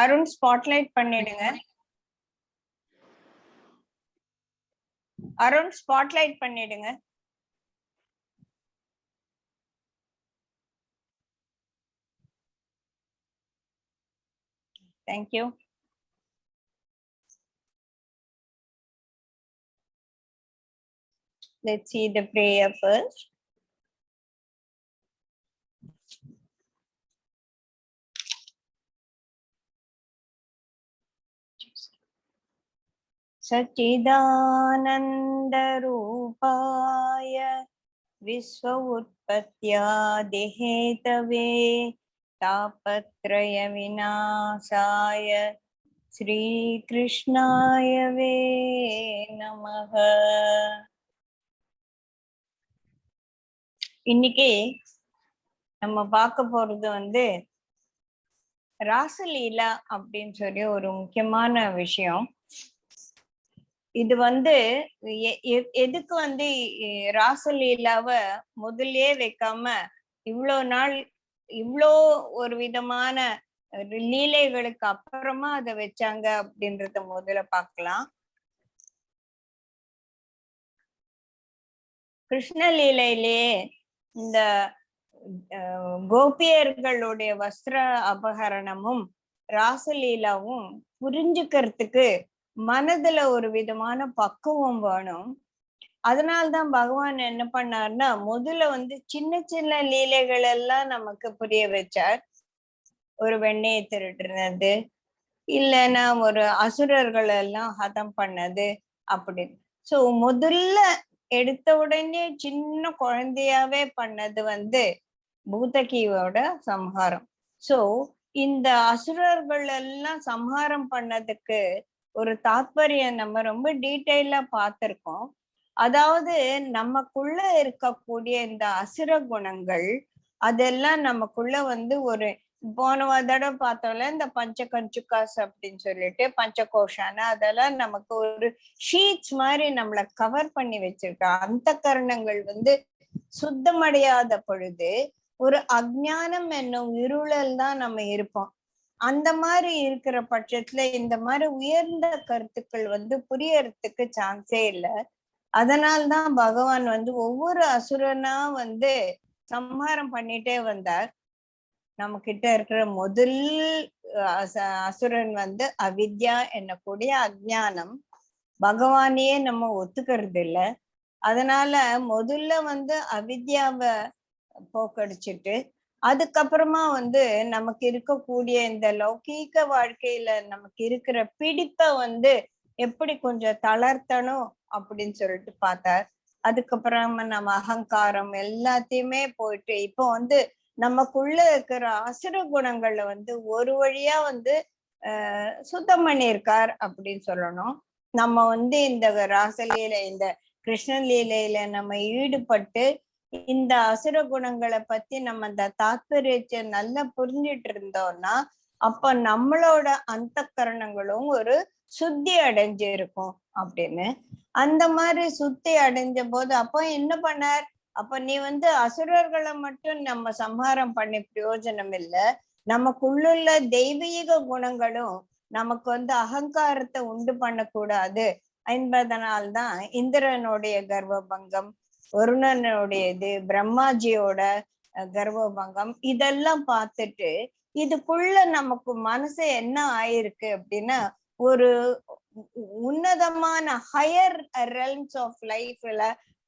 Arun spotlight பண்ணிடுங்க. Arun spotlight பண்ணிடுங்க. Thank you. Let's see the prayer first. Satchidananda Rupaya Visva Utpattyadi Hetave Tapatraya Vinasaya Sri Krishnaya Ve Namaha. இன்னைக்கு நம்ம பார்க்க போறது ராசலீலா அப்படின்னு சொல்லி ஒரு முக்கியமான விஷயம். இது எதுக்கு ராசலீலாவ முதல்லயே வைக்காம இவ்வளோ நாள் இவ்வளோ ஒரு விதமான லீலைகளுக்கு அப்புறமா அதை வச்சாங்க அப்படின்றத முதல்ல பார்க்கலாம். கிருஷ்ணலீலையிலேயே இந்த கோபியர்களுடைய வஸ்திர அபகரணமும் ராசலீலாவும் புரிஞ்சுக்கிறதுக்கு மனதுல ஒரு விதமான பக்குவம் வேணும். அதனால்தான் பகவான் என்ன பண்ணார்னா முதல்ல சின்ன சின்ன லீலைகள் எல்லாம் நமக்கு புரிய வச்சார். ஒரு வெண்ணெயை திருடுறது, இல்லைன்னா ஒரு அசுரர்கள் எல்லாம் ஹதம் பண்ணது அப்படின்னு. சோ முதல்ல எடுத்த உடனே சின்ன குழந்தையாவே பண்ணது பூதகியோட சம்ஹாரம். சோ இந்த அசுரர்கள் எல்லாம் சம்ஹாரம் பண்ணதுக்கு ஒரு தாத்பரியம் நம்ம ரொம்ப டீட்டெயிலா பார்த்திருக்கோம். அதாவது நமக்குள்ள இருக்கக்கூடிய இந்த அசுர குணங்கள் அதெல்லாம் நமக்குள்ள ஒரு போன தடவை பார்த்தோம்ல இந்த பஞ்சகஞ்சுகாஸ் அப்படின்னு சொல்லிட்டு பஞ்சகோஷான அதெல்லாம் நமக்கு ஒரு ஷீட்ஸ் மாதிரி நம்மள கவர் பண்ணி வச்சிருக்கா. அந்த கரணங்கள் சுத்தமடையாத பொழுது ஒரு அஜ்ஞானம் என்னும் இருளல் தான் நம்ம இருப்போம். அந்த மாதிரி இருக்கிற பட்சத்துல இந்த மாதிரி உயர்ந்த கருத்துக்கள் புரியறதுக்கு சான்ஸே இல்லை. அதனால்தான் பகவான் ஒவ்வொரு அசுரனா சம்ஹாரம் பண்ணிட்டே வந்தார். நம்ம கிட்ட இருக்கிற முதல் அசுரன் அவித்யா என்னக்கூடிய அஜ்ஞானம். பகவானையே நம்ம ஒத்துக்கிறது இல்லை. அதனால முதல்ல அவித்யாவை போக்கடிச்சிட்டு அதுக்கப்புறமா நமக்கு இருக்கக்கூடிய இந்த லௌகீக வாழ்க்கையில நமக்கு இருக்கிற பிடிப்பை எப்படி கொஞ்சம் தளர்த்தணும் அப்படின்னு சொல்லிட்டு பார்த்தார். அதுக்கப்புறமா நம்ம அகங்காரம் எல்லாத்தையுமே போயிட்டு இப்போ நமக்குள்ள இருக்கிற அசுர குணங்கள்ல ஒரு வழியா சுத்தம் பண்ணியிருக்கார் அப்படின்னு சொல்லணும். நம்ம இந்த ராசலீல இந்த கிருஷ்ணலீலையில நம்ம ஈடுபட்டு இந்த அசுர குணங்களை பத்தி நம்ம இந்த தாத்பரியத்தை நல்லா புரிஞ்சிட்டு இருந்தோம்னா அப்ப நம்மளோட அந்த கரணங்களும் ஒரு சுத்தி அடைஞ்சு இருக்கும் அப்படின்னு. அந்த மாதிரி சுத்தி அடைஞ்ச போது அப்போ என்ன பண்ணார்? அப்ப நீ அசுரர்களை மட்டும் நம்ம சம்ஹாரம் பண்ணி பிரயோஜனம் இல்லை, நமக்குள்ள தெய்வீக குணங்களும் நமக்கு அகங்காரத்தை உண்டு பண்ணக்கூடாது என்பதனால்தான் இந்திரனுடைய கர்வபங்கம், வருணனுடையது, பிரம்மாஜியோட கர்வபங்கம் இதெல்லாம் பார்த்துட்டு இதுக்குள்ள நமக்கு மனசு என்ன ஆயிருக்கு அப்படின்னா ஒரு உன்னதமான ஹையர் ரெல்ம்ஸ் ஆஃப் லைஃப்ல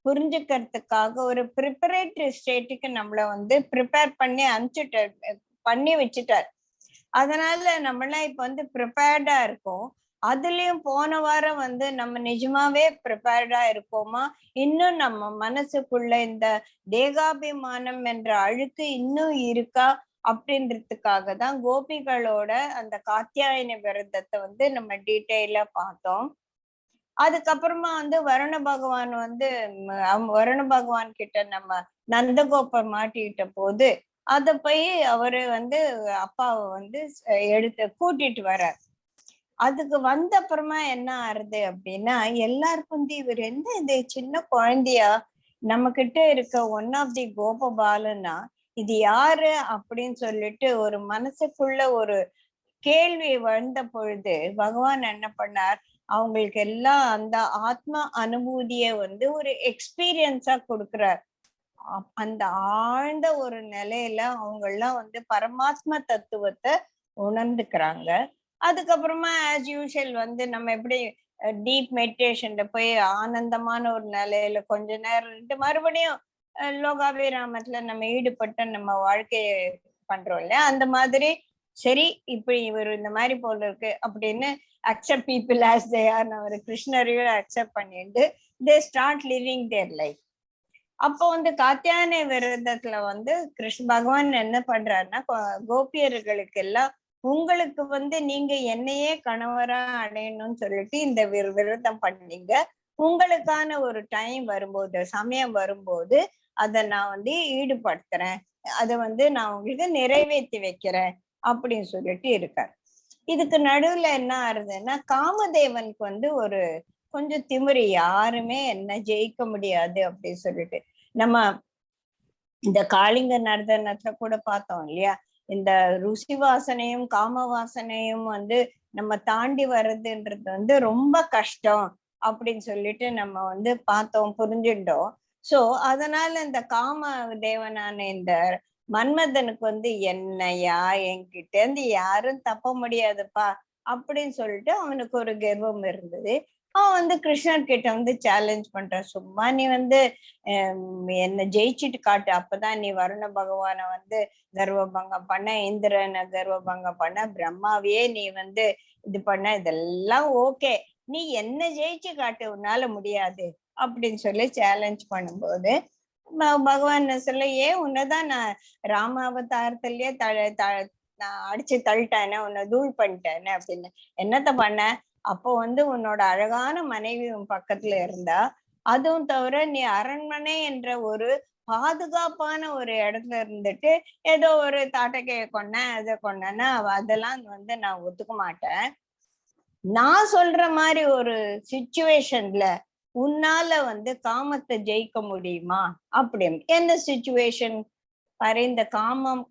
புரிஞ்சுக்கிறதுக்காக ஒரு ப்ரிப்பரேட்டரி ஸ்டேட்டுக்கு நம்மள ப்ரிப்பேர் பண்ணி பண்ணி வச்சுட்டார். அதனால நம்மளாம் இப்ப ப்ரிப்பேர்டா இருக்கோம். அதுலயும் போன வாரம் நம்ம நிஜமாவே ப்ரிப்பேர்டா இருக்கோமா, இன்னும் நம்ம மனசுக்குள்ள இந்த தேகாபிமானம் என்ற அழுக்கு இன்னும் இருக்கா அப்படின்றதுக்காக தான் கோபிகளோட அந்த காத்தியாயன விரதத்தை நம்ம டீட்டெயிலா பார்த்தோம். அதுக்கப்புறமா வருண பகவான் வருண பகவான் கிட்ட நம்ம நந்தகோபர் மாட்டிக்கிட்ட போது அத போய் அவரு அப்பாவை எடுத்து கூட்டிட்டு வர்றார். அதுக்கு வந்த அப்புறமா என்ன ஆறுது அப்படின்னா எல்லாருக்கும் இவர் என்ன இது சின்ன குழந்தையா நம்ம கிட்ட இருக்க ஒன் ஆஃப் தி கோபபாலனா இது யாரு அப்படின்னு சொல்லிட்டு ஒரு மனசுக்குள்ள ஒரு கேள்வி வந்த பொழுது பகவான் என்ன பண்ணார், அவங்களுக்கு எல்லாம் அந்த ஆத்ம அனுபூதிய வந்து ஒரு எக்ஸ்பீரியன்ஸா கொடுக்கிறார். அந்த ஆழ்ந்த ஒரு நிலையில அவங்க எல்லாம் வந்து பரமாத்ம தத்துவத்தை உணர்ந்துக்கிறாங்க. அதுக்கப்புறமா ஆஸ் யூஷுவல் வந்து நம்ம எப்படி டீப் மெடிடேஷன்ல போய் ஆனந்தமான ஒரு நிலையில கொஞ்ச நேரம் இருந்து மறுபடியும் லோகாபிராமத்துல நம்ம ஈடுபட்டு நம்ம வாழ்க்கைய பண்றோம் இல்லையா, அந்த மாதிரி சரி இப்படி இவர் இந்த மாதிரி போல இருக்கு அப்படின்னு accept people as they are, ஒரு கிருஷ்ணரையும் அக்செப்ட் பண்ணிட்டு they start living their life. அப்போ வந்து காத்தியாயன விரதத்துல வந்து கிருஷ்ண பகவான் என்ன பண்றாருன்னா, கோபியர்களுக்கு எல்லாம் உங்களுக்கு வந்து நீங்க என்னையே கணவரா அடையணும்னு சொல்லிட்டு இந்த விரதம் பண்ணீங்க, உங்களுக்கான ஒரு டைம் வரும்போது சமயம் வரும்போது அதை நான் வந்து ஈடுபடுத்துறேன், அதை வந்து நான் உங்களுக்கு நிறைவேற்றி வைக்கிறேன் அப்படின்னு சொல்லிட்டு இருக்காரு. இதுக்கு நடுவுல என்ன ஆறுதுன்னா, காமதேவனுக்கு வந்து ஒரு கொஞ்சம் திமிரு, யாருமே என்ன ஜெயிக்க முடியாது அப்படின்னு சொல்லிட்டு. நம்ம இந்த காளிங்க நர்தனத்துல கூட பார்த்தோம் இல்லையா, இந்த ருசி வாசனையும் காம வாசனையும் வந்து நம்ம தாண்டி வர்றதுன்றது வந்து ரொம்ப கஷ்டம் அப்படின்னு சொல்லிட்டு நம்ம வந்து பார்த்தோம், புரிஞ்சுட்டோம். சோ அதனால இந்த காம தேவனான இந்த மன்மதனுக்கு வந்து என்னையா என்கிட்ட இருந்து யாரும் தப்ப முடியாதுப்பா அப்படின்னு சொல்லிட்டு அவனுக்கு ஒரு கர்வம் இருந்தது. அவன் வந்து கிருஷ்ணர் கிட்ட வந்து சேலஞ்ச் பண்றான், சும்மா நீ வந்து என்ன ஜெயிச்சுட்டு காட்டு, அப்பதான் நீ வருண பகவான வந்து கர்வபங்கம் பண்ண, இந்திரனை கர்வபங்கம் பண்ண, பிரம்மாவையே நீ வந்து இது பண்ண, இதெல்லாம் ஓகே, நீ என்ன ஜெயிச்சு காட்டு, உன்னால முடியாது அப்படின்னு சொல்லி சேலஞ்ச் பண்ணும்போது பகவான் சொல்ல, ஏன் உன்னதான் நான் ராமாவதாரத்திலேயே நான் அடிச்சு தள்ளிட்டேனே, உன்னை தூள் பண்ணிட்டேனே அப்படின்னு. என்னத்த பண்ண, அப்போ வந்து உன்னோட அழகான மனைவி உன் பக்கத்துல இருந்தா, அதுவும் தவிர நீ அரண்மனை என்ற ஒரு பாதுகாப்பான ஒரு இடத்துல இருந்துட்டு ஏதோ ஒரு தாட்டக்கைய கொன்னேன் அதை கொன்னேன்னா அதெல்லாம் வந்து நான் ஒத்துக்க மாட்டேன். நான் சொல்ற மாதிரி ஒரு சிச்சுவேஷன்ல உன்னால வந்து காமத்தை ஜெயிக்க முடியுமா அப்படின்னு. என்ன சிச்சுவேஷன் பாரு, இந்த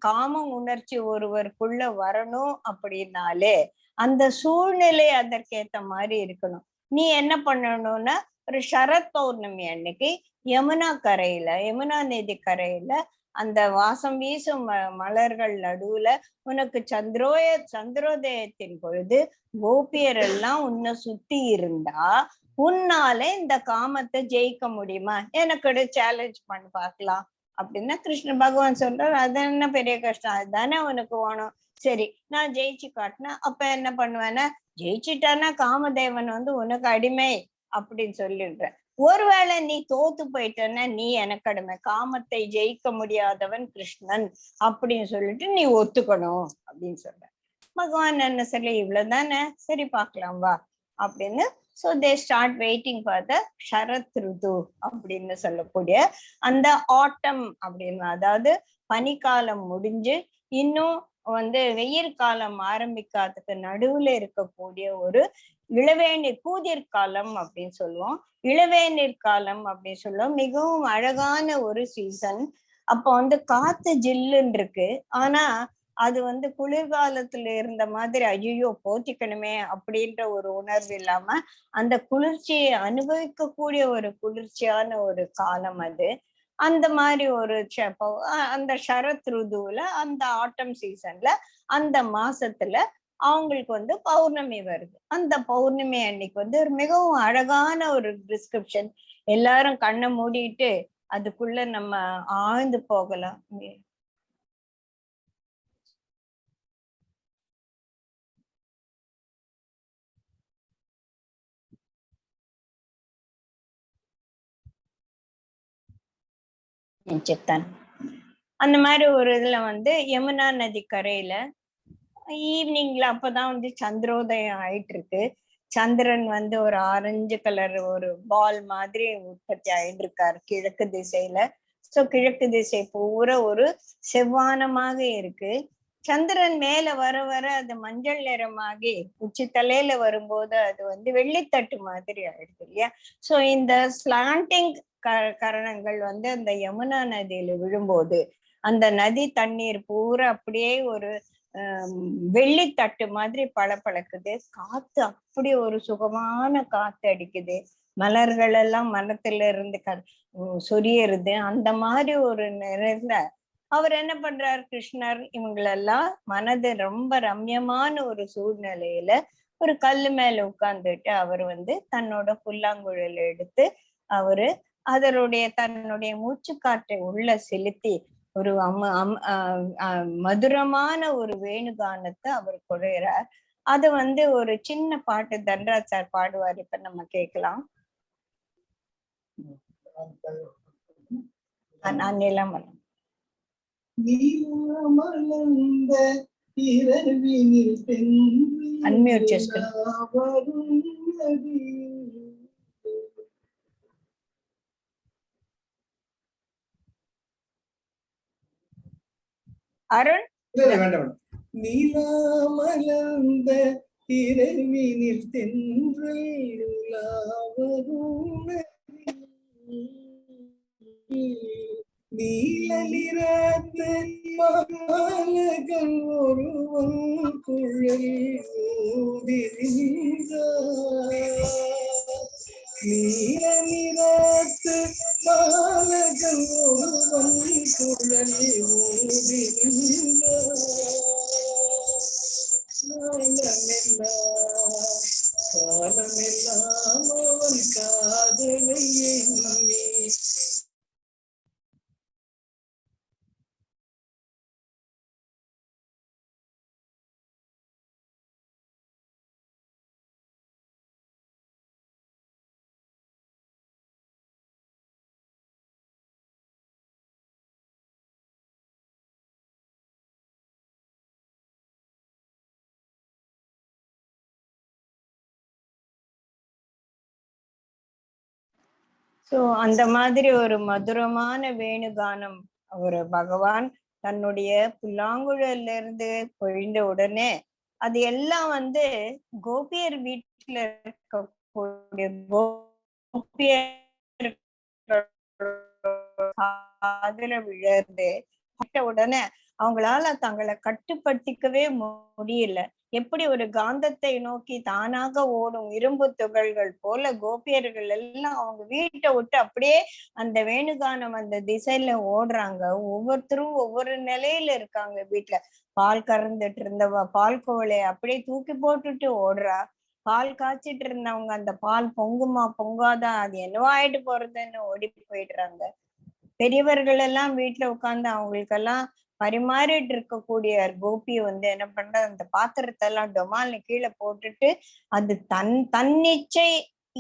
காம உணர்ச்சி ஒருவருக்குள்ள வரணும் அப்படின்னாலே அந்த சூழ்நிலை அதற்கேத்த மாதிரி இருக்கணும். நீ என்ன பண்ணணும்னா, ஒரு சரத் பௌர்ணமி அன்னைக்கு யமுனா நதி கரையில அந்த வாசம் வீசும் மலர்கள் நடுவுல உனக்கு சந்திரோதயத்தின் பொழுது கோபியர் எல்லாம் உன்னை சுத்தி இருந்தா உன்னால இந்த காமத்தை ஜெயிக்க முடியுமா, எனக்கு சேலஞ்ச் பண்ணி பார்க்கலாம் அப்படின்னா கிருஷ்ண பகவான் சொல்றாரு, அது என்ன பெரிய கஷ்டம், அதுதானே உனக்கு வேணும். சரி நான் ஜெயிச்சு காட்டினா அப்ப என்ன பண்ணுவேன்னா, ஜெயிச்சுட்டானா காமதேவன் வந்து உனக்கு அடிமை அப்படின்னு சொல்லிடுற. ஒருவேளை நீ தோத்து போயிட்டன்னா நீ எனக்கு அடிமை, காமத்தை ஜெயிக்க முடியாதவன் கிருஷ்ணன் அப்படின்னு சொல்லிட்டு நீ ஒத்துக்கணும் அப்படின்னு சொல்ற. பகவான் என்ன சொல்லி, இவ்வளவுதானே, சரி பார்க்கலாம் வா அப்படின்னு. So they start waiting for the ஷரத் ருது அப்படின்னு சொல்லக்கூடிய அந்த ஆட்டம் அப்படின்னு, அதாவது பனிக்காலம் முடிஞ்சு இன்னும் வந்து வெயில் காலம் ஆரம்பிக்காததுக்கு நடுவுல இருக்கக்கூடிய ஒரு இளவேநீர் கூதிர்காலம் அப்படின்னு சொல்லுவோம். இளவேநீர் காலம் அப்படின்னு சொல்லுவோம். மிகவும் அழகான ஒரு சீசன். அப்போ வந்து காத்து ஜில்லுன்னு இருக்கு, ஆனா அது வந்து குளிர்காலத்துல இருந்த மாதிரி ஐயோ போத்திக்கணுமே அப்படின்ற ஒரு உணர்வு இல்லாம அந்த குளிர்ச்சியை அனுபவிக்கக்கூடிய ஒரு குளிர்ச்சியான ஒரு காலம் அது. அந்த மாதிரி ஒரு அந்த சரத் ருதுவுல அந்த ஆட்டம் சீசன்ல அந்த மாசத்துல அவங்களுக்கு வந்து பௌர்ணமி வருது. அந்த பௌர்ணமி அன்னைக்கு வந்து ஒரு மிகவும் அழகான ஒரு டிஸ்கிரிப்ஷன். எல்லாரும் கண்ணை மூடிட்டு அதுக்குள்ள நம்ம ஆழ்ந்து போகலாம். சித்தன் அந்த மாதிரி ஒரு இதுல வந்து யமுனா நதி கரையில ஈவினிங்ல அப்பதான் வந்து சந்திரோதயம் ஆயிட்டு இருக்கு. சந்திரன் வந்து ஒரு ஆரஞ்சு கலர் ஒரு பால் மாதிரி உற்பத்தி ஆயிட்டு இருக்காரு கிழக்கு திசையில. சோ கிழக்கு திசை பூரா ஒரு செவ்வானமாக இருக்கு. சந்திரன் மேல வர வர அது மஞ்சள் நிறமாகி உச்சி தலையில வரும்போது அது வந்து வெள்ளித்தட்டு மாதிரி ஆயிடுது இல்லையா. சோ இந்த ஸ்லாண்டிங் கரணங்கள் வந்து அந்த யமுனா நதியில விழும்போது அந்த நதி தண்ணீர் பூரா அப்படியே ஒரு வெள்ளித்தட்டு மாதிரி பளபளக்குது. காத்து அப்படி ஒரு சுகமான காத்து அடிக்குது. மலர்கள் எல்லாம் மரத்துல இருந்து சொரியறது. அந்த மாதிரி ஒரு நிறைந்த அவர் என்ன பண்றார் கிருஷ்ணர், இவங்களெல்லாம் மனது ரொம்ப ரம்யமான ஒரு சூழ்நிலையில ஒரு கல்லு மேல உட்கார்ந்துட்டு அவர் தன்னோட புல்லாங்குழல் எடுத்து அவரு அதனுடைய தன்னுடைய மூச்சு காற்றை உள்ள செலுத்தி ஒரு மதுரமான ஒரு வேணுகானத்தை அவர் குழையிறார். அது ஒரு சின்ன பாட்டு தன்ராஜ் சார் பாடுவார், இப்ப நம்ம கேட்கலாம். நிலமலம் அன்மியூட் அருண். வேண்டாம். நீலாமலர்ந்த இரவினில் தென்றல் நீல நிறத்து பாலகன் ஒருவன் குழல் நீல நிறத்து பாலகன் ஒருவன் குழல் காலமெல்லாம் அவன் காதலை எண்ணி சோ அந்த மாதிரி ஒரு மதுரமான வேணுகானம் ஒரு பகவான் தன்னுடைய புல்லாங்குழல்ல இருந்து பொழிந்த உடனே அது எல்லாம் கோபியர் வீட்டுல இருக்கக்கூடிய கோபியர் காதுல விழறது. உடனே அவங்களால தங்களை கட்டுப்படுத்திக்கவே முடியல. எப்படி ஒரு காந்தத்தை நோக்கி தானாக ஓடும் இரும்பு துகள்கள் போல கோபியர்கள் எல்லாம் அவங்க வீட்டை விட்டு அப்படியே அந்த வேணுகானம் அந்த திசையில ஓடுறாங்க. ஒவ்வொருத்தரும் ஒவ்வொரு நிலையில இருக்காங்க. வீட்டுல பால் கறந்துட்டு இருந்தவ பால் கோவலைய அப்படியே தூக்கி போட்டுட்டு ஓடுறா. பால் காய்ச்சிட்டு இருந்தவங்க அந்த பால் பொங்குமா பொங்காதா அது என்னவா ஆயிட்டு போறதுன்னு ஓடி போயிடுறாங்க. பெரியவர்கள் எல்லாம் வீட்டுல உட்கார்ந்து அவங்களுக்கெல்லாம் பரிமாறிட்டு இருக்கக்கூடிய கோபி என்ன பண்ற அந்த பாத்திரத்தை எல்லாம் டொமால்னு கீழே போட்டுட்டு அது தன்னிச்சை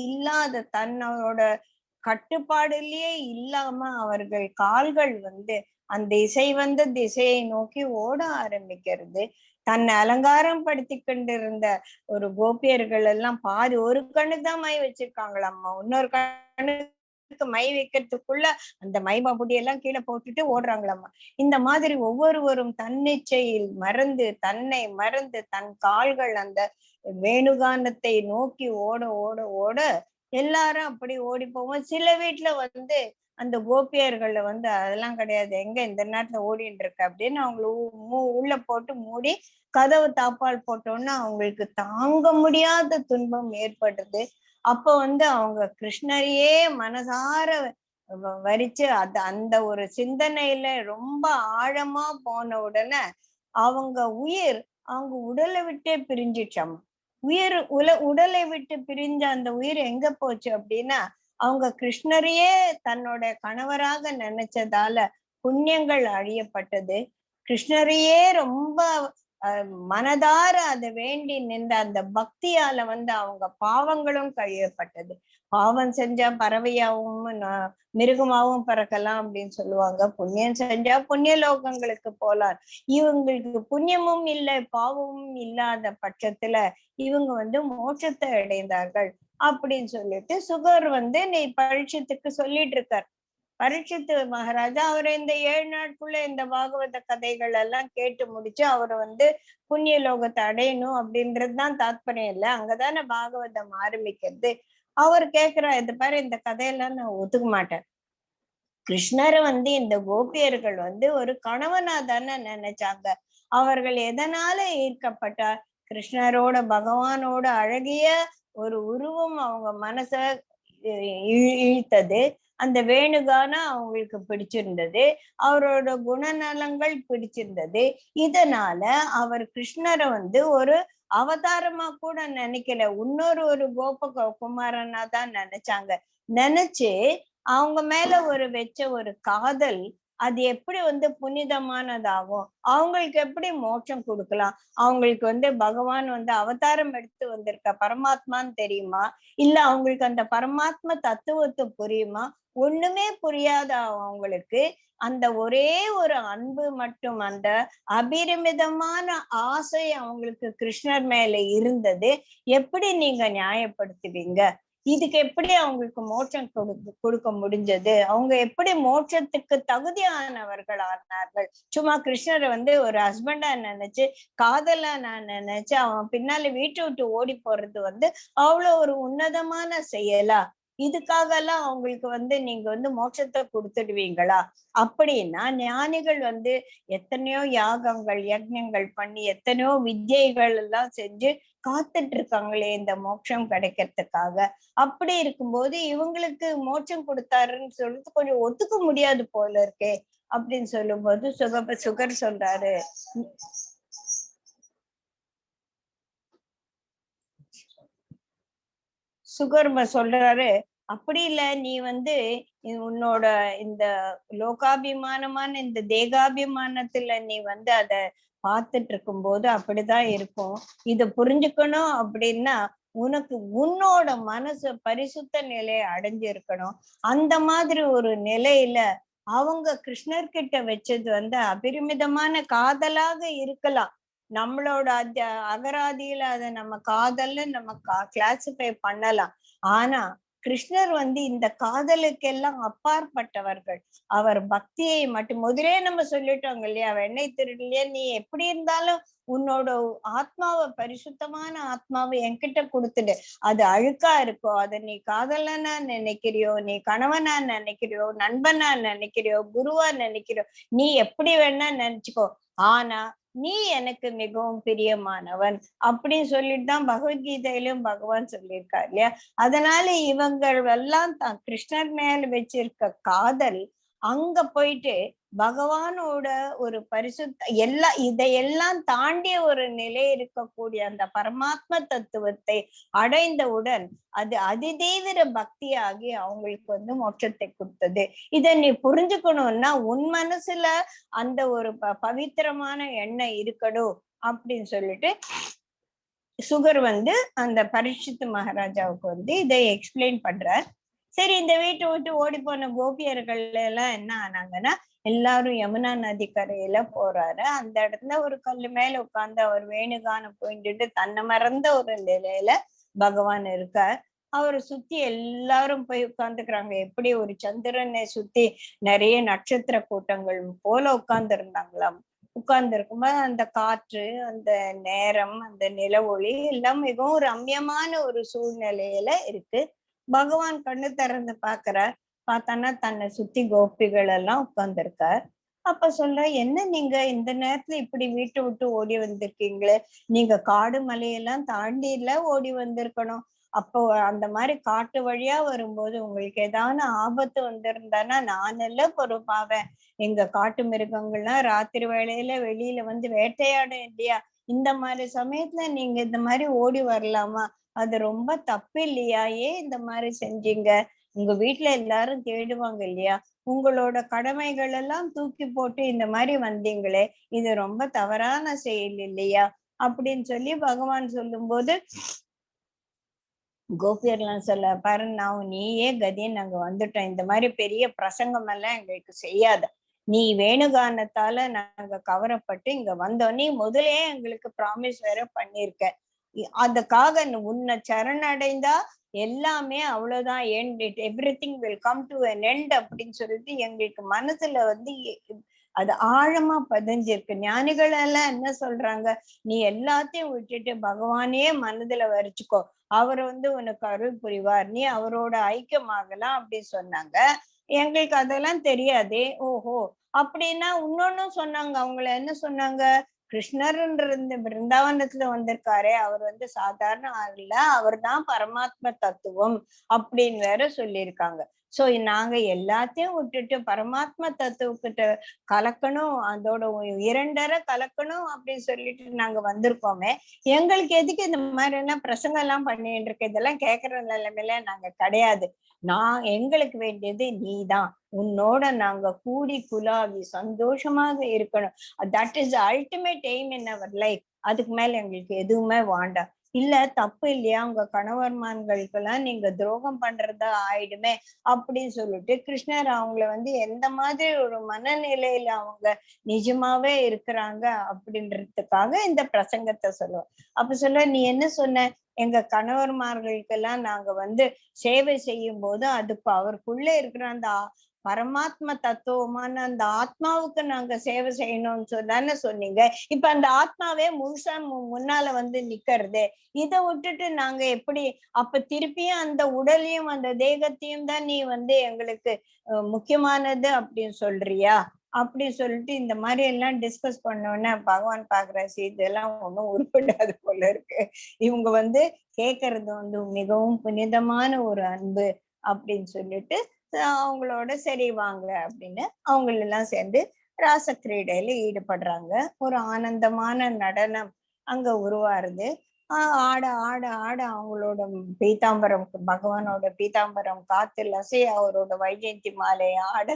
இல்லாத தன்னோட கட்டுப்பாடுலயே இல்லாம அவர்கள் கால்கள் அந்த இசை திசையை நோக்கி ஓட ஆரம்பிக்கிறது. தன்னை அலங்காரம் படுத்தி கொண்டிருந்த ஒரு கோபியர்கள் எல்லாம் பாதி ஒரு கண்ணுதான் மை வச்சிருக்காங்களாம்மா, இன்னொரு கண்ணுக்கு மை வைக்கிறதுக்குள்ள அந்த மைமாபுடியெல்லாம் கீழே போட்டுட்டு ஓடுறாங்களாம்மா. இந்த மாதிரி ஒவ்வொருவரும் தன்னிச்சையில் மறந்து தன்னை மறந்து தன் கால்கள் அந்த வேணுகானத்தை நோக்கி ஓட ஓட ஓட எல்லாரும் அப்படி ஓடி போவோம். சில வீட்டுல அந்த கோபியர்கள்ல அதெல்லாம் கிடையாது, எங்க இந்த நேரத்துல ஓடிட்டு இருக்கு அப்படின்னு அவங்கள உள்ள போட்டு மூடி கதவு தாப்பால் போட்டோன்னா அவங்களுக்கு தாங்க முடியாத துன்பம் ஏற்படுது. அப்ப அவங்க கிருஷ்ணரையே மனசார வரிச்சு அந்த ஒரு சிந்தனையில ரொம்ப ஆழமா போன உடனே அவங்க உடலை விட்டே பிரிஞ்சிச்சாம். உடலை விட்டு பிரிஞ்ச அந்த உயிர் எங்க போச்சு அப்படின்னா அவங்க கிருஷ்ணரையே தன்னோட கணவராக நினைச்சதால புண்ணியங்கள் அழியப்பட்டது. கிருஷ்ணரையே ரொம்ப மனதார அதை வேண்டி நின்ற அந்த பக்தியால அவங்க பாவங்களும் கழியப்பட்டது. பாவம் செஞ்சா பறவையாவும் மிருகமாவும் பறக்கலாம் அப்படின்னு சொல்லுவாங்க. புண்ணியம் செஞ்சா புண்ணிய லோகங்களுக்கு போலாம். இவங்களுக்கு புண்ணியமும் இல்லை பாவமும் இல்லாத பட்சத்துல இவங்க மோட்சத்தை அடைந்தார்கள் அப்படின்னு சொல்லிட்டு சுகர் நீ பரீட்சத்துக்கு சொல்லிட்டு இருக்கார். பரீட்சித்து மகாராஜா அவர் இந்த 7 நாட்குள்ள இந்த பாகவத கதைகள் எல்லாம் கேட்டு முடிச்சு அவர் புண்ணிய லோகத்தை அடையணும் அப்படின்றதுதான் தாத்பரியம் இல்லை, அங்கதானே பாகவதம் ஆரம்பிக்கிறது. அவர் கேக்குறா, இது பாரு இந்த கதையெல்லாம் நான் ஒத்துக்க மாட்டேன். கிருஷ்ணரை இந்த கோபியர்கள் ஒரு கணவனா தானே நினைச்சாங்க. அவர்கள் எதனால ஈர்க்கப்பட்டார்? கிருஷ்ணரோட பகவானோட அழகிய ஒரு உருவம் அவங்க மனச இழுத்தது. அந்த வேணுகான அவங்களுக்கு பிடிச்சிருந்தது. அவரோட குணநலங்கள் பிடிச்சிருந்தது. இதனால அவர் கிருஷ்ணரை வந்து ஒரு அவதாரமா கூட நினைக்கல. இன்னொரு குமாரனா தான் நினைச்சாங்க. நினைச்சு அவங்க மேல வச்ச ஒரு காதல் அது எப்படி வந்து புனிதமானதாகும்? அவங்களுக்கு எப்படி மோட்சம் கொடுக்கலாம்? அவங்களுக்கு வந்து பகவான் வந்து அவதாரம் எடுத்து வந்திருக்க பரமாத்மான்னு தெரியுமா? இல்ல அவங்களுக்கு அந்த பரமாத்மா தத்துவத்தை புரியுமா? ஒண்ணுமே புரியாத அவங்களுக்கு அந்த ஒரே ஒரு அன்பு மட்டும், அந்த அபிரிமிதமான ஆசை அவங்களுக்கு கிருஷ்ணர் மேல இருந்தது. எப்படி நீங்க நியாயப்படுத்துவீங்க? இதுக்கு எப்படி அவங்களுக்கு மோட்சம் கொடுக்க முடிஞ்சது? அவங்க எப்படி மோட்சத்துக்கு தகுதியானவர்கள் ஆனார்கள்? சும்மா கிருஷ்ணரை வந்து ஒரு ஹஸ்பண்டா நினைச்சு, காதலா நான் நினைச்சு அவன் பின்னால வீட்டை விட்டு ஓடி போறது வந்து அவ்வளவு ஒரு உன்னதமான செயலா? இதுக்காக எல்லாம் அவங்களுக்கு வந்து நீங்க வந்து மோட்சத்தை கொடுத்துடுவீங்களா? அப்படின்னா ஞானிகள் வந்து எத்தனையோ யாகங்கள் யஜ்ஞங்கள் பண்ணி எத்தனையோ வித்யைகள் எல்லாம் செஞ்சு காத்துட்டு இருக்காங்களே இந்த மோட்சம் கிடைக்கிறதுக்காக. அப்படி இருக்கும்போது இவங்களுக்கு மோட்சம் கொடுத்தாருன்னு சொல்லிட்டு கொஞ்சம் ஒத்துக்க முடியாது போல இருக்கே அப்படின்னு சொல்லும்போது சுகர் சொல்றாரு, சொல்றாரு, அப்படி இல்ல, நீ வந்து உன்னோட இந்த லோகாபிமானமான இந்த தேகாபிமானத்துல நீ வந்து அத பார்த்துட்டு இருக்கும் போது அப்படிதான் இருக்கும். இத புரிஞ்சுக்கணும் அப்படின்னா உனக்கு உன்னோட மனசு பரிசுத்த நிலையை அடைஞ்சிருக்கணும். அந்த மாதிரி ஒரு நிலையில அவங்க கிருஷ்ணர்கிட்ட வச்சது வந்து அபரிமிதமான காதலாக இருக்கலாம். நம்மளோட அகராதியில அதை நம்ம காதல்னு நம்ம கிளாசிஃபை பண்ணலாம். ஆனா கிருஷ்ணர் வந்து இந்த காதலுக்கெல்லாம் அப்பாற்பட்டவர்கள். அவர் பக்தியை மட்டும் முதலே நம்ம சொல்லிட்டோங்க இல்லையா? வெண்ணெய் திருடலையே, நீ எப்படி இருந்தாலும் உன்னோட ஆத்மாவை, பரிசுத்தமான ஆத்மாவை என்கிட்ட கொடுத்துடு. அது அழுக்கா இருக்கோ, அதை நீ காதலனா நினைக்கிறியோ, நீ கணவனா நினைக்கிறியோ, நண்பனா நினைக்கிறியோ, குருவா நினைக்கிறியோ, நீ எப்படி வேணா நினைச்சுக்கோ. ஆனா நீ எனக்கு மிகவும் பிரியமானவன் அப்படின்னு சொல்லிட்டு தான் பகவத்கீதையிலும் பகவான் சொல்லியிருக்காரு இல்லையா? அதனால இவங்கள் எல்லாம் தான் கிருஷ்ணர் மேல வச்சிருக்க காதல் அங்க போயிட்டு பகவானோட ஒரு இதையெல்லாம் தாண்டிய ஒரு நிலை இருக்கக்கூடிய அந்த பரமாத்ம தத்துவத்தை அடைந்தவுடன் அது அதிதீவிர பக்தியாகி அவங்களுக்கு வந்து மோட்சத்தை கொடுத்தது. இதை நீ புரிஞ்சுக்கணும்னா உன் மனசுல அந்த ஒரு பவித்திரமான எண்ணம் இருக்கணும் அப்படின்னு சொல்லிட்டு சுகர் வந்து அந்த பரீட்சித் மகாராஜாவுக்கு வந்து இதை எக்ஸ்பிளைன் பண்றார். சரி, இந்த வீட்டை விட்டு ஓடி போன கோபியர்கள் எல்லாம் என்ன ஆனாங்கன்னா எல்லாரும் யமுனா நதி கரையில போறாரு. அந்த இடத்துல ஒரு கல்லு மேல உட்கார்ந்து அவர் வேணுகான போயிட்டு தன்னை மறந்த ஒரு நிலையில பகவான் இருக்கார். அவரை சுத்தி எல்லாரும் போய் உட்கார்ந்துக்கிறாங்க. எப்படி ஒரு சந்திரனை சுத்தி நிறைய நட்சத்திர கூட்டங்கள் போல உட்கார்ந்து இருந்தாங்களாம். உட்கார்ந்து இருக்கும்போது அந்த காற்று, அந்த நேரம், அந்த நில ஒளி எல்லாம் மிகவும் ரம்யமான ஒரு சூழ்நிலையில இருக்கு. பகவான் கண்ணு திறந்து பாக்குறார். பார்த்தானா தன்னை சுத்தி கோபிகள் எல்லாம் உட்கார்ந்துருக்கார். அப்ப சொல்ற, என்ன நீங்க இந்த நேரத்துல இப்படி வீட்டை விட்டு ஓடி வந்திருக்கீங்களே? நீங்க காடு மலையெல்லாம் தாண்டி இல்ல ஓடி வந்திருக்கணும். அப்போ அந்த மாதிரி காட்டு வழியா வரும்போது உங்களுக்கு ஏதாவது ஆபத்து வந்திருந்தானா நான் எல்லாம் பொறுப்பாவேன். எங்க காட்டு மிருகங்கள்லாம் ராத்திரி வேளையில வெளியில வந்து வேட்டையாடும் இல்லையா? இந்த மாதிரி சமயத்துல நீங்க இந்த மாதிரி ஓடி வரலாமா? அது ரொம்ப தப்பு இல்லையா? ஏன் இந்த மாதிரி செஞ்சீங்க? உங்க வீட்டுல எல்லாரும் தேடுவாங்க இல்லையா? உங்களோட கடமைகள் எல்லாம் தூக்கி போட்டு இந்த மாதிரி வந்தீங்களே, இது ரொம்ப தவறான செயல் இல்லையா? அப்படின்னு சொல்லி பகவான் சொல்லும் போது கோபியர்லாம் சொல்ல, பாரு நான் நீயே கதின்னு நாங்க வந்துட்டோம். இந்த மாதிரி பெரிய பிரசங்கம் எல்லாம் எங்களுக்கு செய்யாத. நீ வேணுகானத்தால நாங்க கவரப்பட்டு இங்க வந்தோம். நீ முதலே எங்களுக்கு ப்ராமிஸ் வேற பண்ணிருக்க. அதுக்காக உன்னை சரணடைந்தா எல்லாமே அவ்வளவுதான், everything will come to an end அப்படின்னு சொல்லிட்டு எங்களுக்கு மனசுல வந்து அது ஆழமா பதிஞ்சிருக்கு. ஞானிகள் எல்லாம் என்ன சொல்றாங்க? நீ எல்லாத்தையும் விட்டுட்டு பகவானே மனதுல வரிச்சுக்கோ, அவர் வந்து உனக்கு அருள் புரிவார், நீ அவரோட ஐக்கியமாகலாம் அப்படின்னு சொன்னாங்க. எங்களுக்கு அதெல்லாம் தெரியாதே. ஓஹோ, அப்படின்னா இன்னொன்னும் சொன்னாங்க. அவங்கள என்ன சொன்னாங்க? கிருஷ்ணர்ன்ற இந்த பிருந்தாவனத்துல வந்திருக்காரே அவர் வந்து சாதாரண ஆள் இல்ல, அவர் தான் பரமாத்ம தத்துவம் அப்படின்னு வேற சொல்லியிருக்காங்க. சோ நாங்க எல்லாத்தையும் விட்டுட்டு பரமாத்ம தத்துவக்கிட்ட கலக்கணும், அதோட இரண்டரை கலக்கணும் அப்படின்னு சொல்லிட்டு நாங்க வந்திருக்கோமே, எங்களுக்கு எதுக்கு இந்த மாதிரி எல்லாம் பிரசங்கம் எல்லாம் பண்ணிட்டு இருக்கு, இதெல்லாம் கேட்கற நிலைமையில நாங்க கிடையாது. எங்களுக்கு வேண்டியது நீதான், உன்னோட நாங்க கூடி குலாவி சந்தோஷமாக இருக்கணும். That is ultimate aim in our life. அதுக்கு மேல எங்களுக்கு எதுவுமே வேண்டாம். இல்ல தப்பு இல்லையா, உங்க கணவர்மான்களுக்கெல்லாம் நீங்க துரோகம் பண்றதா ஆயிடுமே அப்படின்னு சொல்லிட்டு கிருஷ்ணர் அவங்கள வந்து எந்த மாதிரி ஒரு மனநிலையில அவங்க நிஜமாவே இருக்கிறாங்க அப்படின்றதுக்காக இந்த பிரசங்கத்தை சொல்லுவோம். அப்ப சொல்ல, நீ என்ன சொன்ன, எங்க கணவர்மார்களுக்கெல்லாம் நாங்க வந்து சேவை செய்யும் போது அதுக்கு அவருக்குள்ள இருக்கிற அந்த பரமாத்ம தத்துவமான அந்த ஆத்மாவுக்கு நாங்க சேவை செய்யணும்னு சொன்னான்னு சொன்னீங்க. இப்ப அந்த ஆத்மாவே முழுசா முன்னால வந்து நிக்கிறதே, இதை விட்டுட்டு நாங்க எப்படி அப்ப திருப்பியும் அந்த உடலையும் அந்த தேகத்தையும் தான் நீ வந்து எங்களுக்கு முக்கியமானது அப்படின்னு சொல்றியா அப்படின்னு சொல்லிட்டு இந்த மாதிரி எல்லாம் டிஸ்கஸ் பண்ணோன்னே பகவான் பாக்குறாச்சு, இதெல்லாம் ஒண்ணும் உருப்படாது போல இருக்கு. இவங்க வந்து கேட்கறது வந்து மிகவும் புனிதமான ஒரு அன்பு அப்படின்னு சொல்லிட்டு அவங்களோட சரி வாங்க அப்படின்னு அவங்களெல்லாம் சேர்ந்து ராச கிரீடையில ஈடுபடுறாங்க. ஒரு ஆனந்தமான நடனம் அங்க உருவாருது. ஆட ஆட ஆட அவங்களோட பீதாம்பரம், பகவானோட பீதாம்பரம் காத்துல அசைய, அவரோட வைஜெயந்தி மாலை ஆட,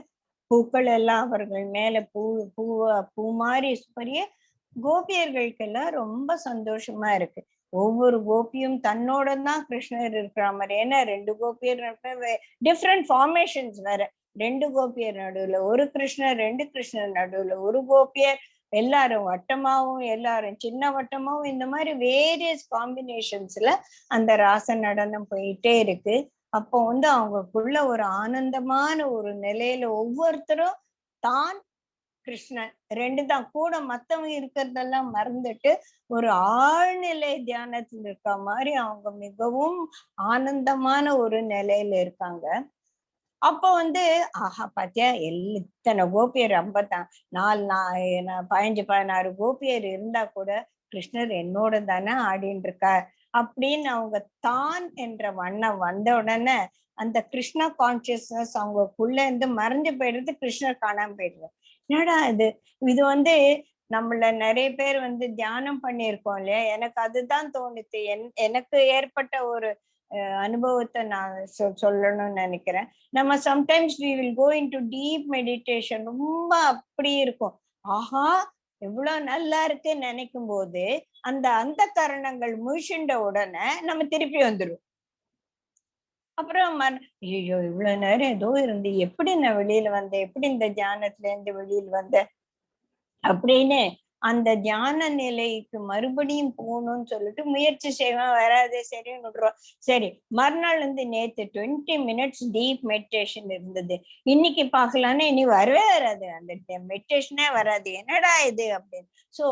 பூக்கள் எல்லாம் அவர்கள் மேல பூ மாதிரி பெரிய கோபியர்களுக்கெல்லாம் ரொம்ப சந்தோஷமா இருக்கு. ஒவ்வொரு கோபியும் தன்னோட தான் கிருஷ்ணர் இருக்கிற மாதிரி. ஏன்னா 2 கோபியர் டிஃப்ரெண்ட் ஃபார்மேஷன்ஸ் வேற. 2 கோபியர் நடுவுல ஒரு கிருஷ்ணர், 2 கிருஷ்ணர் நடுவுல ஒரு கோபியர், எல்லாரும் வட்டமாவும் எல்லாரும் சின்ன வட்டமாவும், இந்த மாதிரி வேரியஸ் காம்பினேஷன்ஸ்ல அந்த ராச நடனம் போயிட்டே இருக்கு. அப்போ வந்து அவங்களுக்குள்ள ஒரு ஆனந்தமான ஒரு நிலையில ஒவ்வொருத்தரும் தான் கிருஷ்ணன் 2 தான், கூட மத்தவங்க இருக்கிறதெல்லாம் மறந்துட்டு ஒரு ஆழ்நிலை தியானத்துல இருக்க மாதிரி அவங்க மிகவும் ஆனந்தமான ஒரு நிலையில இருக்காங்க. அப்ப வந்து ஆஹா பாத்தியா, இத்தனை கோபியர் 15-16 கோபியர் இருந்தா கூட கிருஷ்ணர் என்னோட தானே ஆடின்னு இருக்கார் அப்படின்னு அவங்க தான் என்ற வண்ணம் வந்த உடனே அந்த கிருஷ்ணா கான்சியஸ்னஸ் அவங்களுக்குள்ள இருந்து மறைஞ்சு போயிடுறது, கிருஷ்ணர் காணாம போயிடுறது. என்னடா இது, இது வந்து நம்மள நிறைய பேர் வந்து தியானம் பண்ணியிருக்கோம் இல்லையா, எனக்கு அதுதான் தோணுது. எனக்கு ஏற்பட்ட ஒரு அனுபவத்தை நான் சொல்லணும்னு நினைக்கிறேன். நம்ம sometimes we will go into deep meditation, ரொம்ப அப்படி இருக்கும். ஆஹா எவ்வளவு நல்லா இருக்குன்னு நினைக்கும் போது அந்த கரணங்கள் முழிச்சுண்ட உடனே நம்ம திருப்பி வந்துடும். அப்புறம் ஐயோ இவ்வளவு நேரம் ஏதோ இருந்து எப்படி நான் வெளியில வந்தேன், எப்படி இந்த தியானத்துல இருந்து வெளியில வந்தேன் அப்படின்னு அந்த தியான நிலைக்கு மறுபடியும் போகணும்னு சொல்லிட்டு முயற்சி செய்வேன், வராதே சரின்னு விடுறோம். சரி, மறுநாள் வந்து நேத்து 20 மினிட்ஸ் டீப் மெடிடேஷன் இருந்தது, இன்னைக்கு பாக்கலான்னு இனி வரவே வராது, அந்த மெடிடேஷனே வராது, என்னடா இது அப்படின்னு. சோ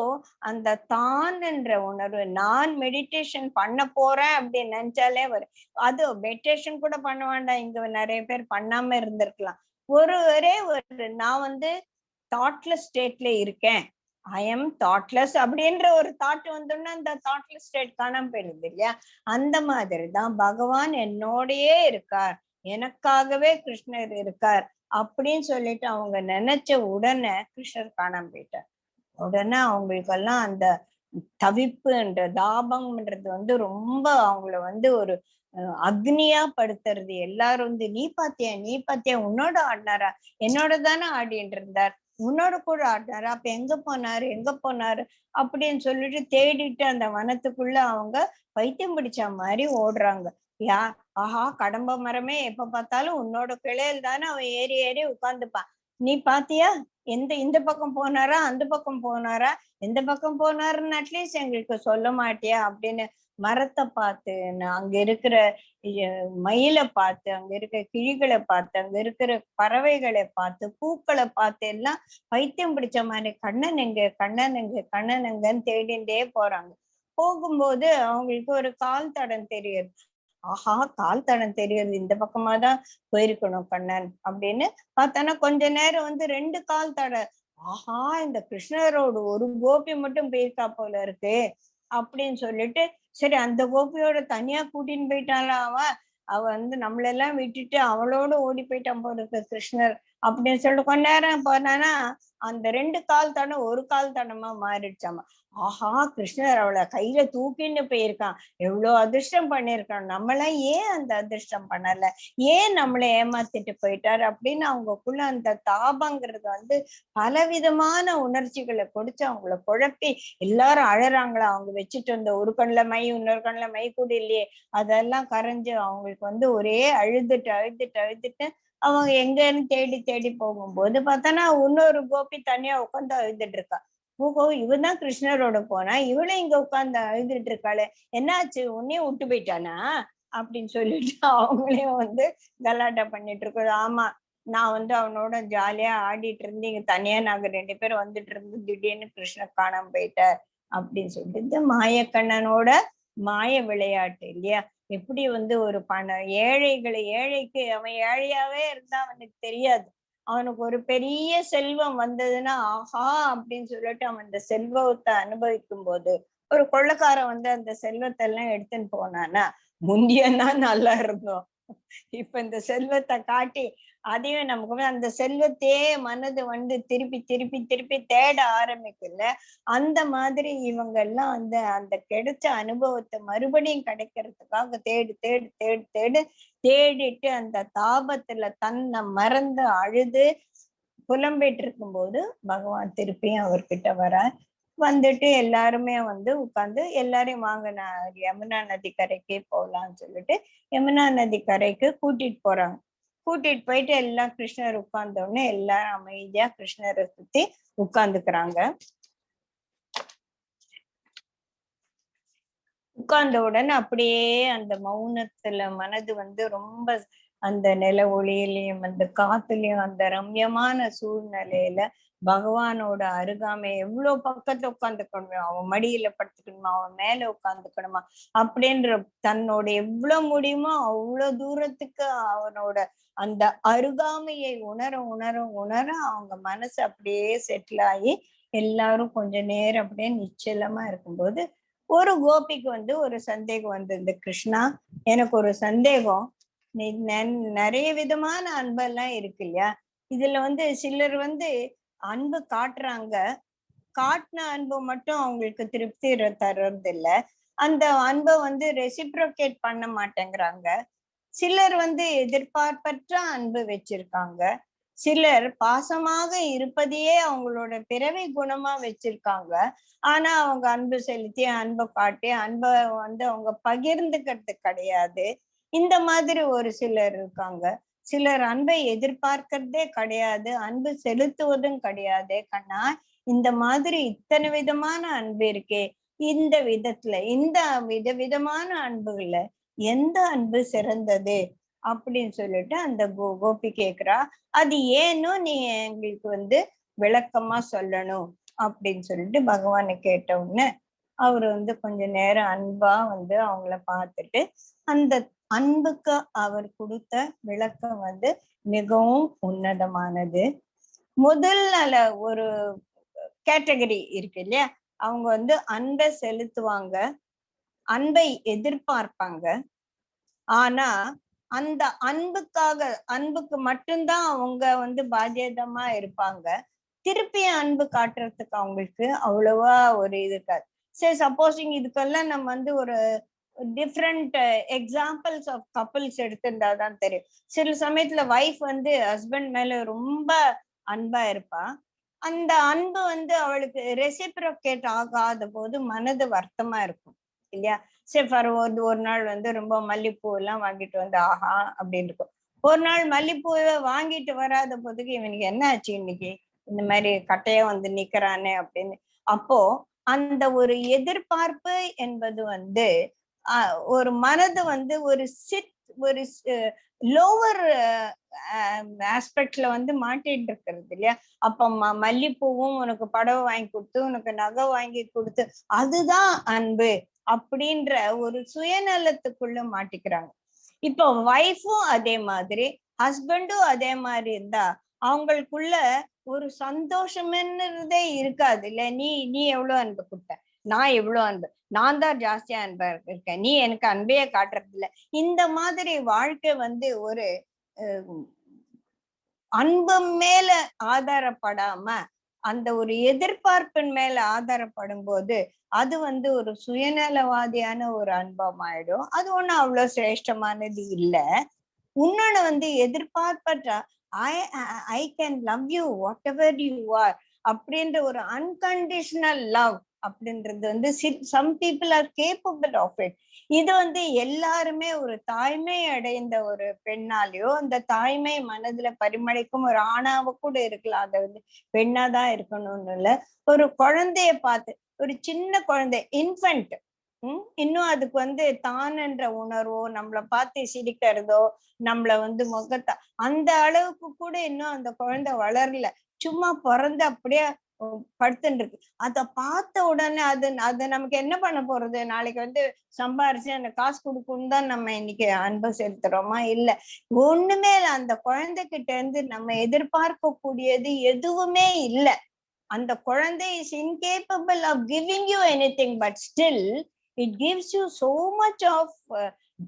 அந்த தான் என்ற உணர்வு, நான் மெடிடேஷன் பண்ண போறேன் அப்படின்னு நினைச்சாலே வரும். அது மெடிடேஷன் கூட பண்ண வேண்டாம், இங்க நிறைய பேர் பண்ணாம இருந்திருக்கலாம். ஒரே ஒரு நான் வந்து தாட்லெஸ் ஸ்டேட்ல இருக்கேன், ஐ எம் தாட்லெஸ் அப்படின்ற ஒரு தாட் வந்தோம்னா அந்த தாட்லெஸ் ஸ்டேட் காணாம போயிடுது இல்லையா. அந்த மாதிரிதான் பகவான் என்னோடயே இருக்கார், எனக்காகவே கிருஷ்ணர் இருக்கார் அப்படின்னு சொல்லிட்டு அவங்க நினைச்ச உடனே கிருஷ்ணர் காணாம போயிட்டார். உடனே அவங்களுக்கெல்லாம் அந்த தவிப்புன்ற தாபம்ன்றது வந்து ரொம்ப அவங்கள வந்து ஒரு அக்னியா படுத்துறது. எல்லாரும் வந்து நீ பாத்தியா உன்னோட ஆடினாரா, என்னோட தானே ஆடிட்டு இருந்தார், உன்னோட கூட ஆடினாரு, அப்ப எங்க போனாரு அப்படின்னு சொல்லிட்டு தேடிட்டு அந்த வனத்துக்குள்ள அவங்க பைத்தியம் பிடிச்ச மாதிரி ஓடுறாங்க. ஆஹா கடம்ப மரமே எப்ப பார்த்தாலும் உன்னோட கிளையில் தானே அவன் ஏறி ஏறி உட்கார்ந்துப்பான், நீ பாத்தியா இந்த பக்கம் போனாரா அந்த பக்கம் போனாரா, எந்த பக்கம் போனாருன்னு அட்லீஸ்ட் எங்களுக்கு சொல்ல மாட்டியா அப்படின்னு மரத்தை பார்த்து, அங்க இருக்கிற மயிலை பார்த்து, அங்க இருக்கிற கிழிகளை பார்த்து, அங்க இருக்கிற பறவைகளை பார்த்து, பூக்களை பார்த்து எல்லாம் பைத்தியம் பிடிச்ச மாதிரி கண்ணன் எங்கன்னு தேடிண்டே போறாங்க. போகும்போது அவங்களுக்கு ஒரு கால் தடம் தெரியுது. ஆஹா கால் தடம் தெரியுது, இந்த பக்கமாதான் போயிருக்கணும் கண்ணன் அப்படின்னு பார்த்தானா கொஞ்ச நேரம் வந்து 2 கால் தடம் ஆஹா இந்த கிருஷ்ணரோட ஒரு கோபி மட்டும் போயிருக்கா போல இருக்கு அப்படின்னு சொல்லிட்டு, சரி அந்த கோபியோட தனியா கூட்டின்னு போயிட்டாளா அவ அவ வந்து நம்மளெல்லாம் விட்டுட்டு அவளோட ஓடி போயிட்டான் போல இருக்கு கிருஷ்ணர் அப்படின்னு சொல்லிட்டு கொஞ்ச நேரம் போனானா அந்த 2 கால் தடம் ஒரு கால் தடமா மாறிடுச்சாமா. ஆஹா கிருஷ்ணர் அவளை கையில தூக்கின்னு போயிருக்கான், எவ்வளவு அதிர்ஷ்டம் பண்ணிருக்கான், நம்மளாம் ஏன் அந்த அதிர்ஷ்டம் பண்ணல, ஏன் நம்மளை ஏமாத்திட்டு போயிட்டாரு அப்படின்னு அவங்களுக்குள்ள அந்த தாபங்கிறது வந்து பலவிதமான உணர்ச்சிகளை கொடுத்து அவங்கள குழப்பி எல்லாரும் அழறாங்களா. அவங்க வச்சுட்டு இருந்த ஒரு கண்ணுல மை இன்னொரு கண்ணுல மை கூட இல்லையே அதெல்லாம் கரைஞ்சு அவங்களுக்கு வந்து ஒரே அழுதுட்டு அழுதுட்டு அழுதுட்டு அவங்க எங்கன்னு தேடி தேடி போகும்போது பார்த்தானா இன்னொரு கோபி தனியா உட்காந்து அழுதுட்டு இருக்கா. ஓஹோ இவன் தான் கிருஷ்ணரோட போனா, இவளும் இங்க உட்கார்ந்து அழுதுட்டு இருக்காளே, என்னாச்சு உன்னையும் விட்டு போயிட்டானா அப்படின்னு சொல்லிட்டு அவங்களையும் வந்து கலாட்டா பண்ணிட்டு இருக்கோம். ஆமா நான் வந்து அவனோட ஜாலியா ஆடிட்டு இருந்து இங்க தனியா நாங்க 2 பேரும் வந்துட்டு இருந்து திடீர்னு கிருஷ்ணர் காணாம போயிட்டார் அப்படின்னு சொல்லிட்டு இந்த மாயக்கண்ணனோட மாய விளையாட்டு இல்லையா. எப்படி வந்து ஒரு ஏழைக்கு அவன் ஏழையாவே இருந்தா அவனுக்கு தெரியாது. அவனுக்கு ஒரு பெரிய செல்வம் வந்ததுன்னா ஆஹா அப்படின்னு சொல்லிட்டு அவன் அந்த செல்வத்தை அனுபவிக்கும் போது ஒரு கொள்ளைக்காரன் வந்து அந்த செல்வத்தை எல்லாம் எடுத்துன்னு போனானா முந்தியதான் நல்லா இருந்தோம். இப்ப இந்த செல்வத்தை காட்டி அதையும் நமக்கு அந்த செல்வத்தையே மனது வந்து திருப்பி திருப்பி திருப்பி தேட ஆரம்பிக்குல்ல. அந்த மாதிரி இவங்க எல்லாம் வந்து அந்த கிடைச்ச அனுபவத்தை மறுபடியும் கிடைக்கிறதுக்காக தேடு தேடு தேடு தேடு தேடிட்டு அந்த தாபத்துல தன்னை மறந்து அழுது புலம்பிட்டு இருக்கும்போது பகவான் திருப்பியும் அவர்கிட்ட வர வந்துட்டு எல்லாருமே வந்து உட்கார்ந்து எல்லாரையும் வாங்க யமுனா நதி கரைக்கே போகலாம்னு சொல்லிட்டு யமுனா நதி கரைக்கு கூட்டிட்டு போறாங்க. கூட்டிட்டு போயிட்டு எல்லாம் கிருஷ்ணர் உட்கார்ந்த உடனே எல்லாரும் அமைதியா கிருஷ்ணரை சுத்தி உட்கார்ந்துக்கிறாங்க. உட்கார்ந்த உடனே அப்படியே அந்த மௌனத்துல மனது வந்து ரொம்ப அந்த நில ஒளியிலையும் அந்த காத்துலயும் அந்த ரம்யமான சூழ்நிலையில பகவானோட அருகாமை எவ்வளவு பக்கத்துல உட்காந்துக்கணுமா, அவன் மடியில படுத்துக்கணுமா, அவன் மேல உட்காந்துக்கணுமா அப்படின்ற தன்னோட எவ்வளவு முடியுமோ அவ்வளவு தூரத்துக்கு அவனோட அந்த அருகாமையை உணர உணர உணர அவங்க மனசு அப்படியே செட்டில் ஆகி எல்லாரும் கொஞ்ச நேரம் அப்படியே நிச்சலமா இருக்கும்போது ஒரு கோபிக்கு வந்து ஒரு சந்தேகம் வந்தது. கிருஷ்ணா எனக்கு ஒரு சந்தேகம், நிறைய விதமான அன்பெல்லாம் இருக்கு இல்லையா, இதுல வந்து சிலர் வந்து அன்பு காட்டுறாங்க, காட்டின அன்பு மட்டும் அவங்களுக்கு திருப்தி தர்றது இல்ல, அந்த அன்பை வந்து ரெசிப்ரோகேட் பண்ண மாட்டேங்கிறாங்க. சிலர் வந்து எதிர்பார்ப்பற்ற அன்பு வச்சிருக்காங்க, சிலர் பாசமாக இருப்பதையே அவங்களோட பிறவி குணமா வச்சிருக்காங்க. ஆனா அவங்க அன்பு செலுத்தி அன்பை காட்டி அன்பை வந்து அவங்க பகிர்ந்துக்கிறது கிடையாது. இந்த மாதிரி ஒரு சிலர் இருக்காங்க. சிலர் அன்பை எதிர்பார்க்கிறதே கிடையாது, அன்பு செலுத்துவதும் கிடையாது. கண்ணா இந்த மாதிரி இத்தனை விதமான அன்பு இருக்கே, இந்த விதத்துல இந்த விதவிதமான அன்புகள்ல எந்த அன்பு சிறந்தது அப்படின்னு சொல்லிட்டு அந்த கோபி கேக்குறா. அது ஏன்னு நீ எங்களுக்கு வந்து விளக்கமா சொல்லணும் அப்படின்னு சொல்லிட்டு பகவானை கேட்ட உடனே அவரு வந்து கொஞ்ச நேரம் அன்பா வந்து அவங்கள பார்த்துட்டு அந்த அன்புக்கு அவர் கொடுத்த விளக்கம் வந்து மிகவும் உன்னதமானது. முதல்ல ஒரு கேட்டகரி இருக்கு இல்லையா, அவங்க வந்து அன்பை செலுத்துவாங்க, அன்பை எதிர்பார்ப்பாங்க. ஆனா அந்த அன்புக்கு மட்டும்தான் அவங்க வந்து பாத்தியதமா இருப்பாங்க. திருப்பி அன்பு காட்டுறதுக்கு அவங்களுக்கு அவ்வளவா ஒரு இது இருக்காது. சரி சப்போஸிங் இதுக்கெல்லாம் நம்ம வந்து ஒரு டிஃப்ரெண்ட் எக்ஸாம்பிள்ஸ் ஆஃப் கப்பிள்ஸ் எடுத்திருந்தாதான் தெரியும். சில சமயத்துல வைஃப் வந்து ஹஸ்பண்ட் மேல ரொம்ப அன்பா இருப்பா, அந்த அன்பு வந்து அவளுக்கு ரெசிப்ரோகேட் ஆகாத போது மனது வருத்தமா இருக்கும் இல்லையா. சரி ஒரு நாள் வந்து ரொம்ப மல்லிப்பூ எல்லாம் வாங்கிட்டு வந்து ஆஹா அப்படின்னு இருக்கும். ஒரு நாள் மல்லிப்பூவை வாங்கிட்டு வராத போதுக்கு இவனுக்கு என்ன ஆச்சு இன்னைக்கு இந்த மாதிரி கட்டையா வந்து நிக்கிறானே அப்படின்னு. அப்போ அந்த ஒரு எதிர்பார்ப்பு என்பது வந்து ஒரு மனது வந்து ஒரு லோவர் ஆஸ்பெக்ட்ல வந்து மாட்டிட்டு இருக்கிறது இல்லையா. அப்ப மல்லிப்பூவும் உனக்கு புடவை வாங்கி கொடுத்து உனக்கு நகை வாங்கி கொடுத்து அதுதான் அன்பு அப்படின்ற ஒரு சுயநலத்துக்குள்ள மாட்டிக்கிறாங்க. இப்போ ஒய்ஃபும் அதே மாதிரி ஹஸ்பண்டும் அதே மாதிரி இருந்தா அவங்களுக்குள்ள ஒரு சந்தோஷம்ன்றதே இருக்காது இல்ல. நீ நீ எவ்வளவு அன்பு கொடுத்த, நான் எவ்வளவு அன்பு, நான் தான் ஜாஸ்தியா அன்பா இருக்கேன், நீ எனக்கு அன்பையே காட்டுறது இல்ல. இந்த மாதிரி வாழ்க்கை வந்து ஒரு அன்பு மேல ஆதாரப்படாம அந்த ஒரு எதிர்பார்ப்பின் மேல ஆதாரப்படும் போது அது வந்து ஒரு சுயநலவாதியான ஒரு அன்பம் ஆயிடும். அது ஒண்ணும் அவ்வளவு சிரேஷ்டமானது இல்ல. உன்னோட வந்து எதிர்பார்ப்பற்ற I I can love you whatever you are அப்படின்ற ஒரு அன்கண்டிஷனல் லவ் அப்படின்றது வந்து some people are capable of it. இது வந்து எல்லாருமே ஒரு தாய்மை அடைந்த ஒரு பெண்ணாலேயோ அந்த தாய்மை மனதுல பரிமளிக்கும் ஒரு ஆணாவ கூட இருக்கலாம். அதை வந்து பெண்ணாதான் இருக்கணும்னு இல்ல. ஒரு குழந்தைய பார்த்து, ஒரு சின்ன குழந்தை இன்ஃபென்ட், இன்னும் அதுக்கு வந்து தான் என்ற உணர்வோ நம்மளை பார்த்து சிரிக்கிறதோ நம்மள வந்து முகத்தா அந்த அளவுக்கு கூட இன்னும் அந்த குழந்தை வளரல. சும்மா பிறந்து அப்படியே படுத்துட்டு இருக்கு. அத பார்த்த உடனே அது நமக்கு என்ன பண்ண போறது? நாளைக்கு வந்து சம்பாரிச்சு அந்த காசு கொடுக்குன்னு தான் நம்ம இன்னைக்கு அன்பு செலுத்துறோமா? இல்ல. ஒண்ணுமே இல்ல. அந்த குழந்தைகிட்ட இருந்து நம்ம எதிர்பார்க்க கூடியது எதுவுமே இல்ல. அந்த குழந்தை is incapable of giving you anything, but still it gives you so much of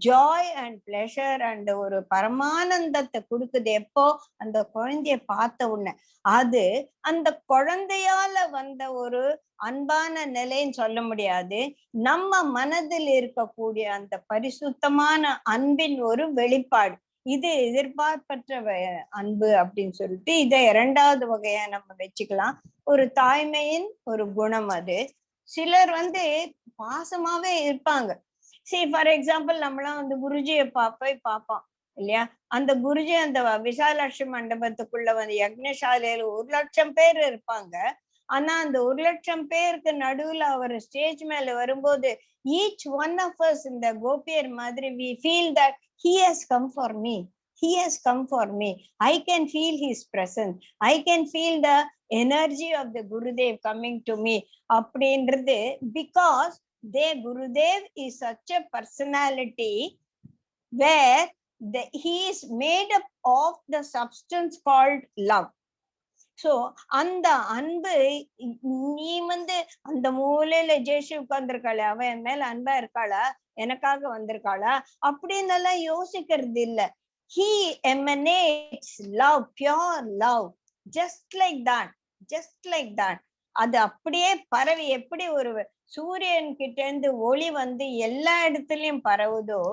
joy and pleasure and ஒரு பரமானந்தத்தை கொடுக்குது. எப்போ? அந்த குழந்தைய பார்த்த உடனே. அது அந்த குழந்தையால வந்த ஒரு அன்பான நிலைன்னு சொல்ல முடியாது. நம்ம மனதில் இருக்கக்கூடிய அந்த பரிசுத்தமான அன்பின் ஒரு வெளிப்பாடு. இது எதிர்பார்ப்பற்ற அன்பு அப்படின்னு சொல்லிட்டு இதை இரண்டாவது வகையா நம்ம வச்சுக்கலாம். ஒரு தாய்மையின் ஒரு குணம் அது. சிலர் வந்து பாசமாவே இருப்பாங்க. சரி, ஃபார் எக்ஸாம்பிள் நம்மளாம் வந்து குருஜியை போய் பார்ப்போம் இல்லையா? அந்த குருஜி அந்த விசாலாட்சி மண்டபத்துக்குள்ள வந்து யக்னசாலையில 1,00,000 பேர் இருப்பாங்க. ஆனா அந்த 1,00,000 பேருக்கு நடுவுல அவர் ஸ்டேஜ் மேல வரும்போது ஈச் ஒன் ஆஃப் அஸ் இந்த கோபியர் மாதிரி we feel that he has come for me, he has come for me, I can feel his presence, I can feel the energy of the Gurudev coming to me அப்படின்றது. because Gurudev is such a personality where he is made up of the substance called love. So அந்த அன்பு, நீ வந்து அந்த மூலையில ஜெயஸ்ரீ உட்கார்ந்துருக்காளே, அவ என் மேல அன்பா இருக்காளா, எனக்காக வந்திருக்காளா அப்படின்னு எல்லாம் யோசிக்கிறது இல்ல. he emanates love, pure love, just like that, just like that. அது அப்படியே பரவி, எப்படி ஒரு சூரியன் கிட்ட இருந்து ஒளி வந்து எல்லா இடத்துலயும் பரவுதோ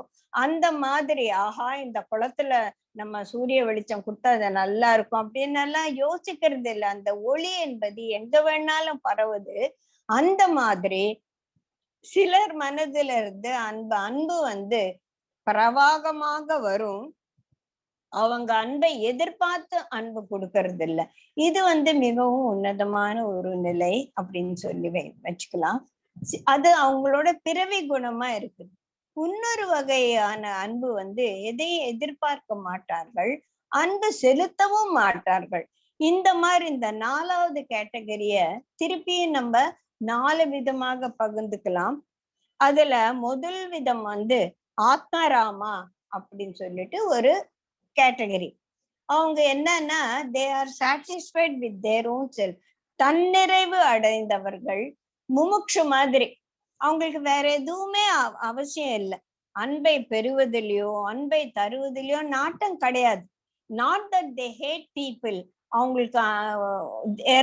அந்த மாதிரி, ஆஹா இந்த குளத்துல நம்ம சூரிய வெளிச்சம் கொடுத்தா அது நல்லா இருக்கும் அப்படின்னு எல்லாம் யோசிக்கிறது இல்லை. அந்த ஒளி என்பது எங்க வேணாலும் பரவுது. அந்த மாதிரி சிலர் மனதுல இருந்து அன்பு வந்து பிரவாகமாக வரும். அவங்க அன்பை எதிர்பார்த்து அன்பு கொடுக்கறது இல்ல. இது வந்து மிகவும் உன்னதமான ஒரு நிலை அப்படின்னு சொல்லி வச்சுக்கலாம். அது அவங்களோட பிறவி குணமா இருக்குது. இன்னொரு வகையான அன்பு வந்து எதையும் எதிர்பார்க்க மாட்டார்கள், அன்பு செலுத்தவும் மாட்டார்கள். இந்த மாதிரி இந்த 4வது கேட்டகரிய திருப்பியும் நம்ம 4 விதமாக பகிர்ந்துக்கலாம். அதுல முதல் விதம் வந்து ஆத்மராமா அப்படின்னு சொல்லிட்டு ஒரு கேட்டகரி. அவங்க என்னன்னா they are satisfied with their own self, தன்னிறைவு அடைந்தவர்கள், முமுட்சு மாதிரி. அவங்களுக்கு வேற எதுவுமே அவசியம் இல்லை. அன்பை பெறுவதிலையோ அன்பை தருவதிலையோ நாட்டம் கிடையாது. Not that they hate people, அவங்களுக்கு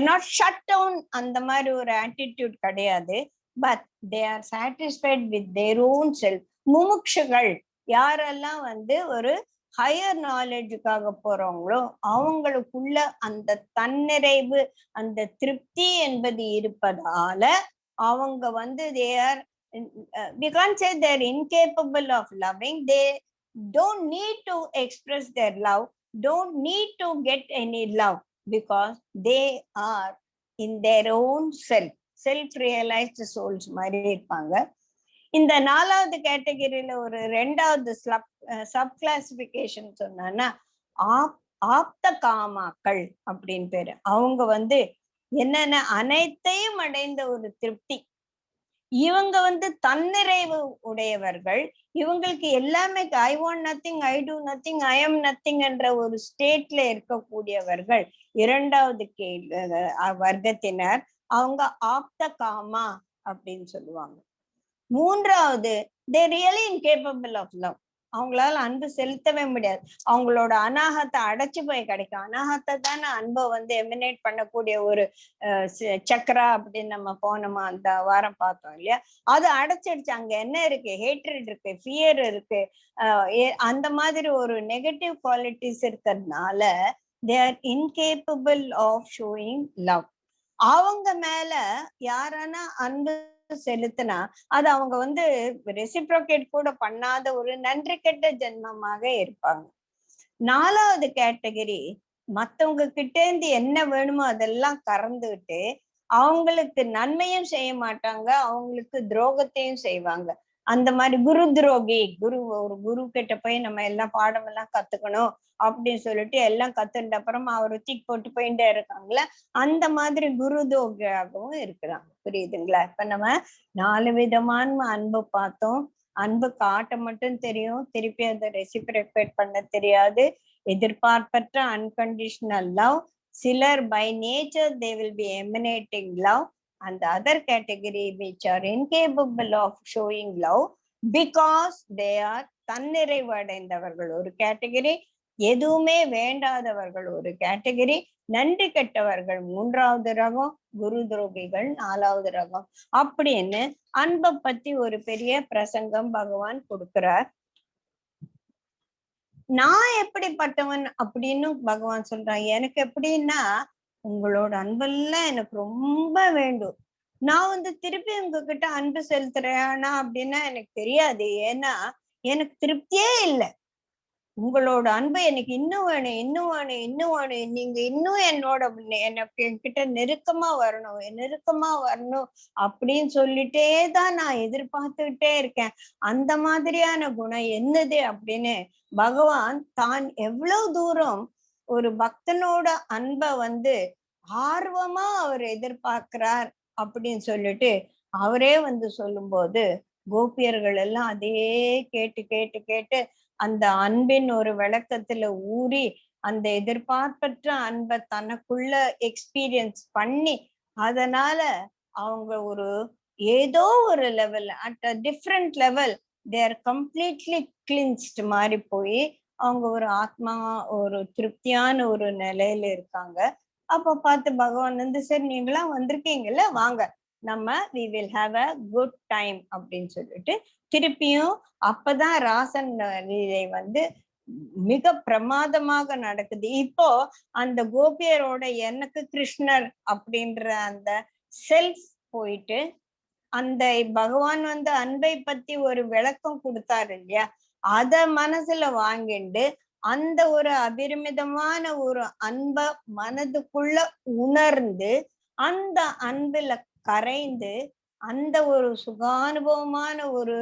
நாட் ஷட் டவுன் அந்த மாதிரி ஒரு ஆட்டிடியூட் கிடையாது. But they are satisfied with their own self. முமுட்சுகள் யாரெல்லாம் வந்து ஒரு ஹையர் நாலேஜுக்காக போறவங்களோ அவங்களுக்குள்ள அந்த தன்னிறைவு, அந்த திருப்தி என்பது இருப்பதால அவங்க வந்து they are we can't say they're incapable of loving. They don't need to express their love, don't need to get any love, because they are in their own self realized souls மாதிரி இருப்பாங்க. இந்த 4வது கேட்டகரியில ஒரு 2வது sub classification சொன்னா ஆப்த காமாக்கள் அப்படின்னு பேரு. அவங்க வந்து என்னென்ன அனைத்தையும் அடைந்த ஒரு திருப்தி. இவங்க வந்து தன்னிறைவு உடையவர்கள். இவங்களுக்கு எல்லாமே I want nothing, I two nothing, I am nothing என்ற ஒரு ஸ்டேட்ல இருக்கக்கூடியவர்கள். இரண்டாவது வர்க்கத்தினர் அவங்க ஆப்த காமா அப்படின்னு சொல்லுவாங்க. மூன்றாவது, they really incapable of love. அவங்களால அன்பு செலுத்தவே முடியாது. அவங்களோட அனாகத்தை அடைச்சு போய் கிடைக்கும். அனாகத்தை தானே அன்பை வந்து எமினேட் பண்ணக்கூடிய ஒரு சக்கரா அப்படின்னு நம்ம போனோமா அந்த வாரம் பார்த்தோம் இல்லையா? அது அடைச்சிடுச்சு. அங்க என்ன இருக்கு? ஹேட்ரட் இருக்கு, ஃபியர் இருக்கு. அந்த மாதிரி ஒரு நெகட்டிவ் குவாலிட்டிஸ் இருக்கிறதுனால they are incapable of showing love. அவங்க மேல யாரானா அன்பு செலுத்தினா அது அவங்க வந்து ரெசிப்ரோகேட் கூட பண்ணாத ஒரு நன்றி கெட்ட ஜென்மமாக இருப்பாங்க. நாலாவது கேட்டகரி, மத்தவங்க கிட்ட இருந்து என்ன வேணுமோ அதெல்லாம் கறந்துட்டு அவங்களுக்கு நன்மையும் செய்ய மாட்டாங்க, அவங்களுக்கு துரோகத்தையும் செய்வாங்க. அந்த மாதிரி குரு துரோகி. ஒரு குரு கிட்ட போய் நம்ம எல்லாம் பாடம் எல்லாம் கத்துக்கணும் அப்படின்னு சொல்லிட்டு எல்லாம் கத்துட்ட அப்புறமா அவர் தூக்கி போட்டு போயிட்டே இருக்காங்களா, அந்த மாதிரி குரு துரோகியாகவும் இருக்கிறாங்க. புரியுதுங்களா? இப்ப நம்ம 4 விதமான அன்பு பார்த்தோம். அன்பு காட்ட மட்டும் தெரியும், திருப்பி அதை ரெசிப்ரோகேட் பண்ண தெரியாது. எதிர்பார்ப்பற்ற அன்கண்டிஷனல் லவ். சிலர் by nature they will be emanating love, and the other category which are incapable of showing love because they are தன்னிறைவு அடைந்தவர்கள் ஒரு கேட்டகரி, எதுவுமே வேண்டாதவர்கள் ஒரு கேட்டகரி, நன்றி கெட்டவர்கள் மூன்றாவது ரகம், குரு துரோகிகள் நாலாவது ரகம் அப்படின்னு அன்பை பத்தி ஒரு பெரிய பிரசங்கம் பகவான் கொடுக்கிறார். நான் எப்படிப்பட்டவன் அப்படின்னு பகவான் சொல்றான். எனக்கு எப்படின்னா, உங்களோட அன்பெல்லாம் எனக்கு ரொம்ப வேண்டும். நான் வந்து திருப்பி உங்ககிட்ட அன்பு செலுத்துறேனா அப்படின்னா எனக்கு தெரியாது. ஏன்னா எனக்கு திருப்தியே இல்லை. உங்களோட அன்பு எனக்கு இன்னும் வேணும், இன்னும் வேணும், இன்னும் வேணும். நீங்க இன்னும் என்னோட எனக்கு என்கிட்ட நெருக்கமா வரணும், நெருக்கமா வரணும் அப்படின்னு சொல்லிட்டே தான் நான் எதிர்பார்த்துக்கிட்டே இருக்கேன். அந்த மாதிரியான குணம் என்னது அப்படின்னு பகவான் தான் எவ்வளவு தூரம் ஒரு பக்தனோட அன்பை வந்து ஆர்வமா அவர் எதிர்பார்க்கிறார் அப்படின்னு சொல்லிட்டு அவரே வந்து சொல்லும்போது கோபியர்கள் எல்லாம் அதே கேட்டு கேட்டு கேட்டு அந்த அன்பின் ஒரு விளக்கத்துல ஊறி அந்த எதிர்பார்ப்பற்ற அன்பை தனக்குள்ள எக்ஸ்பீரியன்ஸ் பண்ணி அதனால அவங்க ஒரு ஏதோ ஒரு level at a different level they are completely cleansed மாதிரி போய் அவங்க ஒரு ஆத்மா ஒரு திருப்தியான ஒரு நிலையில இருக்காங்க. அப்ப பார்த்து பகவான் வந்து சரி நீங்களாம் வந்திருக்கீங்கல்ல வாங்க நம்ம we will have a good time அப்படின்னு சொல்லிட்டு திருப்பியும் அப்பதான் ராசன் லீலை வந்து மிக பிரமாதமாக நடக்குது. இப்போ அந்த கோபியரோட எனக்கு கிருஷ்ணர் அப்படின்ற அந்த செல்ஃப் போயிட்டு அந்த பகவான் வந்து அன்பை பத்தி ஒரு விளக்கம் கொடுத்தாரு இல்லையா, அத மனசுல வாங்கிண்டு அந்த ஒரு அபரிமிதமான ஒரு அன்ப மனதுக்குள்ள உணர்ந்து அந்த அன்புல கரைந்து அந்த ஒரு சுகானுபவமான ஒரு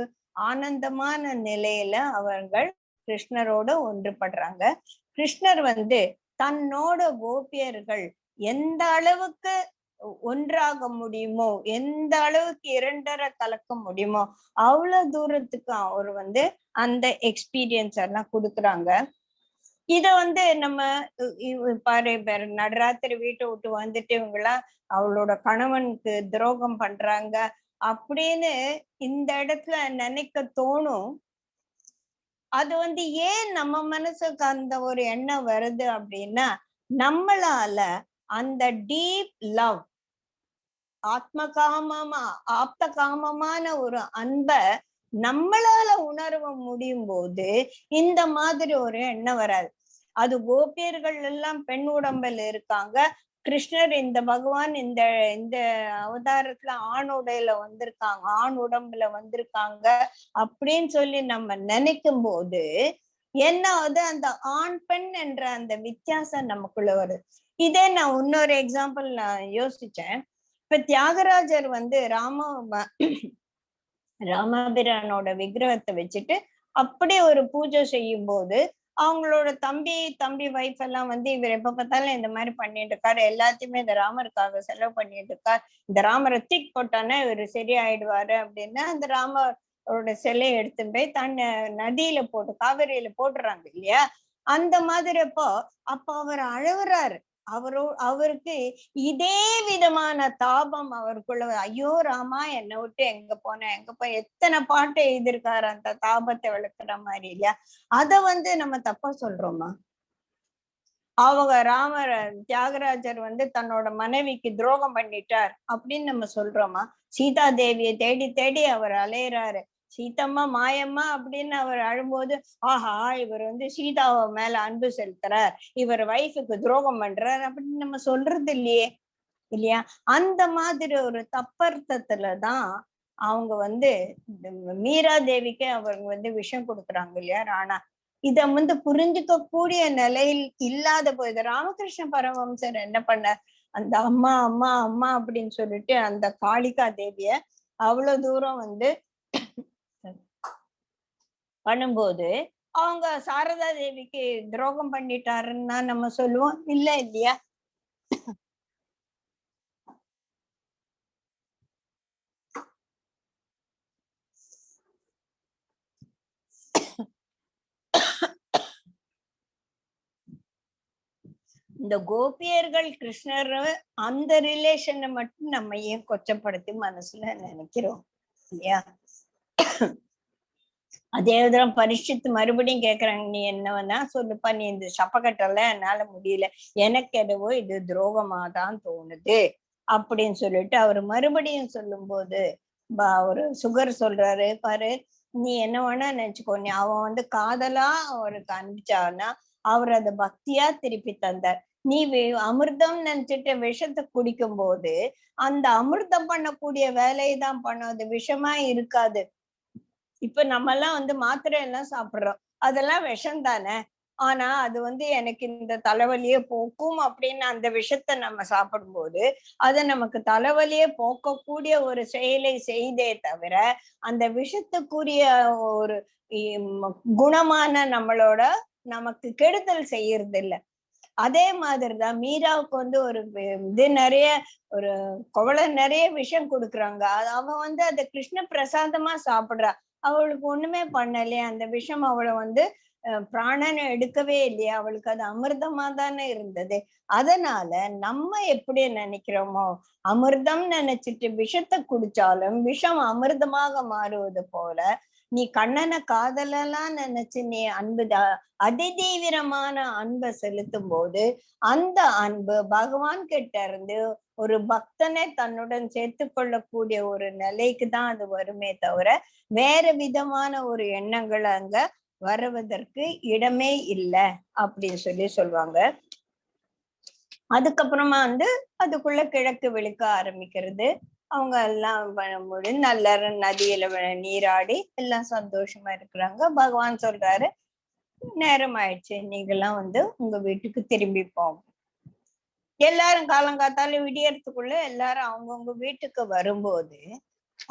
ஆனந்தமான நிலையில அவர்கள் கிருஷ்ணரோட ஒன்றுபடுறாங்க. கிருஷ்ணர் வந்து தன்னோட கோபியர்கள் எந்த அளவுக்கு ஒன்றாக முடியுமோ, எந்த அளவுக்கு இரண்டரை கலக்க முடியுமோ அவ்வளவு தூரத்துக்கு அவர் வந்து அந்த எக்ஸ்பீரியன்ஸ் எல்லாம் கொடுக்குறாங்க. இத வந்து நம்ம பாரு நடராத்திரி வீட்டை விட்டு வந்துட்டு இவங்கெல்லாம் அவளோட கணவனுக்கு துரோகம் பண்றாங்க அப்படின்னு இந்த இடத்துல நினைக்க தோணும். அது வந்து ஏன் நம்ம மனசுக்கு அந்த ஒரு எண்ணம் வருது அப்படின்னா, நம்மளால அந்த டீப் லவ் ஆத்ம காமமா ஆப்த காமமான ஒரு அன்பை நம்மளால உணர்வ முடியும் போது இந்த மாதிரி ஒரு எண்ணம் வராது. அது கோபியர்கள் எல்லாம் பெண் உடம்புல இருக்காங்க, கிருஷ்ணர் இந்த பகவான் இந்த இந்த அவதாரத்துல ஆண் உடையில வந்திருக்காங்க, ஆண் உடம்புல வந்திருக்காங்க அப்படின்னு சொல்லி நம்ம நினைக்கும் போது என்ன ஆகுது, அந்த ஆண் பெண் என்ற அந்த வித்தியாசம் நமக்குள்ள வருது. இதே நான் இன்னொரு எக்ஸாம்பிள் நான் யோசிச்சேன். இப்ப தியாகராஜர் வந்து ராமாபிரானோட விக்கிரகத்தை வச்சுட்டு அப்படி ஒரு பூஜை செய்யும் போது அவங்களோட தம்பி வைஃப் எல்லாம் வந்து இவர் எப்ப பார்த்தாலும் இந்த மாதிரி பண்ணிட்டு இருக்காரு, எல்லாத்தையுமே இந்த ராமருக்காக செலவு பண்ணிட்டு இருக்காரு, இந்த ராமரை தூக்கி போட்டானே இவர் சரியாயிடுவாரு அப்படின்னு அந்த ராமரோட சிலையை எடுத்துட்டு போய் நதியில போட்டு காவிரியில போட்டுறாங்க இல்லையா. அந்த மாதிரி அப்ப அவர் அழுகுறாரு. அவருக்கு இதே விதமான தாபம் அவருக்குள்ள, ஐயோ ராமா என்னை விட்டு எங்க போய் எத்தனை பாட்டு எழுதியிருக்காரு அந்த தாபத்தை விளக்குற மாதிரி இல்லையா. அத வந்து நம்ம தப்பா சொல்றோமா? அவங்க தியாகராஜர் வந்து தன்னோட மனைவிக்கு துரோகம் பண்ணிட்டார் அப்படின்னு நம்ம சொல்றோமா? சீதா தேவியை தேடி தேடி அவர் அலையிறாரு, சீதம்மா மாயம்மா அப்படின்னு அவர் அழும்போது, ஆஹா இவர் வந்து சீதாவை மேல அன்பு செலுத்துறார், இவர் வைஃபுக்கு துரோகம் பண்றார் அப்படின்னு நம்ம சொல்றது இல்லையா. அந்த மாதிரி ஒரு தப்பர்த்தத்துலதான் அவங்க வந்து மீரா தேவிக்கு அவங்க வந்து விஷம் கொடுக்குறாங்க இல்லையா ராணா. இத வந்து புரிஞ்சுக்க கூடிய நிலையில் இல்லாத போது ராமகிருஷ்ண பரமஹம்சர் என்ன பண்ணார், அந்த அம்மா அம்மா அம்மா அப்படின்னு சொல்லிட்டு அந்த காளிகா தேவிய அவ்வளவு தூரம் வந்து பண்ணும்போது அவங்க சாரதா தேவிக்கு துரோகம் பண்ணிட்டாருன்னா நம்ம சொல்லுவோம் இல்லையா. இந்த கோபியர்கள் கிருஷ்ணர் அந்த ரிலேஷனை மட்டும் நம்ம ஏன் கொச்சப்படுத்தி மனசுல நினைக்கிறோம் இல்லையா. அதே விதம் பரீட்சித்து மறுபடியும் கேக்குறாங்க, நீ என்னவனா சொல்லுப்பா, நீ இந்த சப்பக்கட்டெல்லாம் என்னால முடியல, எனக்கு எதுவோ இது துரோகமாதான் தோணுது அப்படின்னு சொல்லிட்டு அவர் மறுபடியும் சொல்லும் போது அவரு சுகர் சொல்றாரு, பாரு நீ என்ன வேணா நினைச்சுக்கோ, நீ அவன் வந்து காதலா அவருக்கு அனுப்பிச்சான்னா அவர் அதை பக்தியா திருப்பி தந்தார். நீ அமிர்தம் நினைச்சிட்டு விஷத்தை குடிக்கும் போது அந்த அமிர்தம் பண்ணக்கூடிய வேலையை தான் பண்ணும், அது விஷமா இருக்காது. இப்ப நம்ம எல்லாம் வந்து மாத்திரை எல்லாம் சாப்பிடுறோம், அதெல்லாம் விஷம் தானே, ஆனா அது வந்து எனக்கு இந்த தலைவலியே போக்கும் அப்படின்னு அந்த விஷத்தை நம்ம சாப்பிடும்போது அது நமக்கு தலைவலியே போக்கக்கூடிய ஒரு செயலை செய்தே தவிர அந்த விஷத்துக்குரிய ஒரு குணமான நம்மளோட நமக்கு கெடுதல் செய்யறது இல்லை. அதே மாதிரிதான் மீராவுக்கு வந்து ஒரு இது நிறைய ஒரு குவளை நிறைய விஷயம் கொடுக்குறாங்க, அவ வந்து அதை கிருஷ்ண பிரசாதமா சாப்பிடுறா, அவளுக்கு ஒண்ணுமே பண்ணலையே, அந்த விஷம் அவளை வந்து பிராணனை எடுக்கவே இல்லையா, அவளுக்கு அது அமிர்தமா தானே இருந்தது. அதனால நம்ம எப்படி நினைக்கிறோமோ, அமிர்தம் நினைச்சிட்டு விஷத்தை குடிச்சாலும் விஷம் அமிர்தமாக மாறுவது போல நீ கண்ணனை காதலெல்லாம் நினைச்சு நீ அதிதீவிரமான அன்பை செலுத்தும் போது அந்த அன்பு பகவான் கிட்ட இருந்து ஒரு பக்தனை தன்னுடன் சேர்த்து கொள்ளக்கூடிய ஒரு நிலைக்கு தான் அது வருமே தவிர வேற விதமான ஒரு எண்ணங்கள் அங்க வருவதற்கு இடமே இல்லை அப்படின்னு சொல்லுவாங்க. அதுக்கப்புறமா வந்து அதுக்குள்ள கிழக்கு விழுக்க ஆரம்பிக்கிறது, அவங்க எல்லாம் முடிஞ்சு நல்ல நதியில நீராடி எல்லாம் சந்தோஷமா இருக்கிறாங்க. பகவான் சொல்றாரு, நேரம் ஆயிடுச்சு, நீங்கெல்லாம் வந்து உங்க வீட்டுக்கு திரும்பி போங்க. எல்லாரும் காலங்காத்தால விடியறதுக்குள்ள எல்லாரும் அவங்கவுங்க வீட்டுக்கு வரும்போது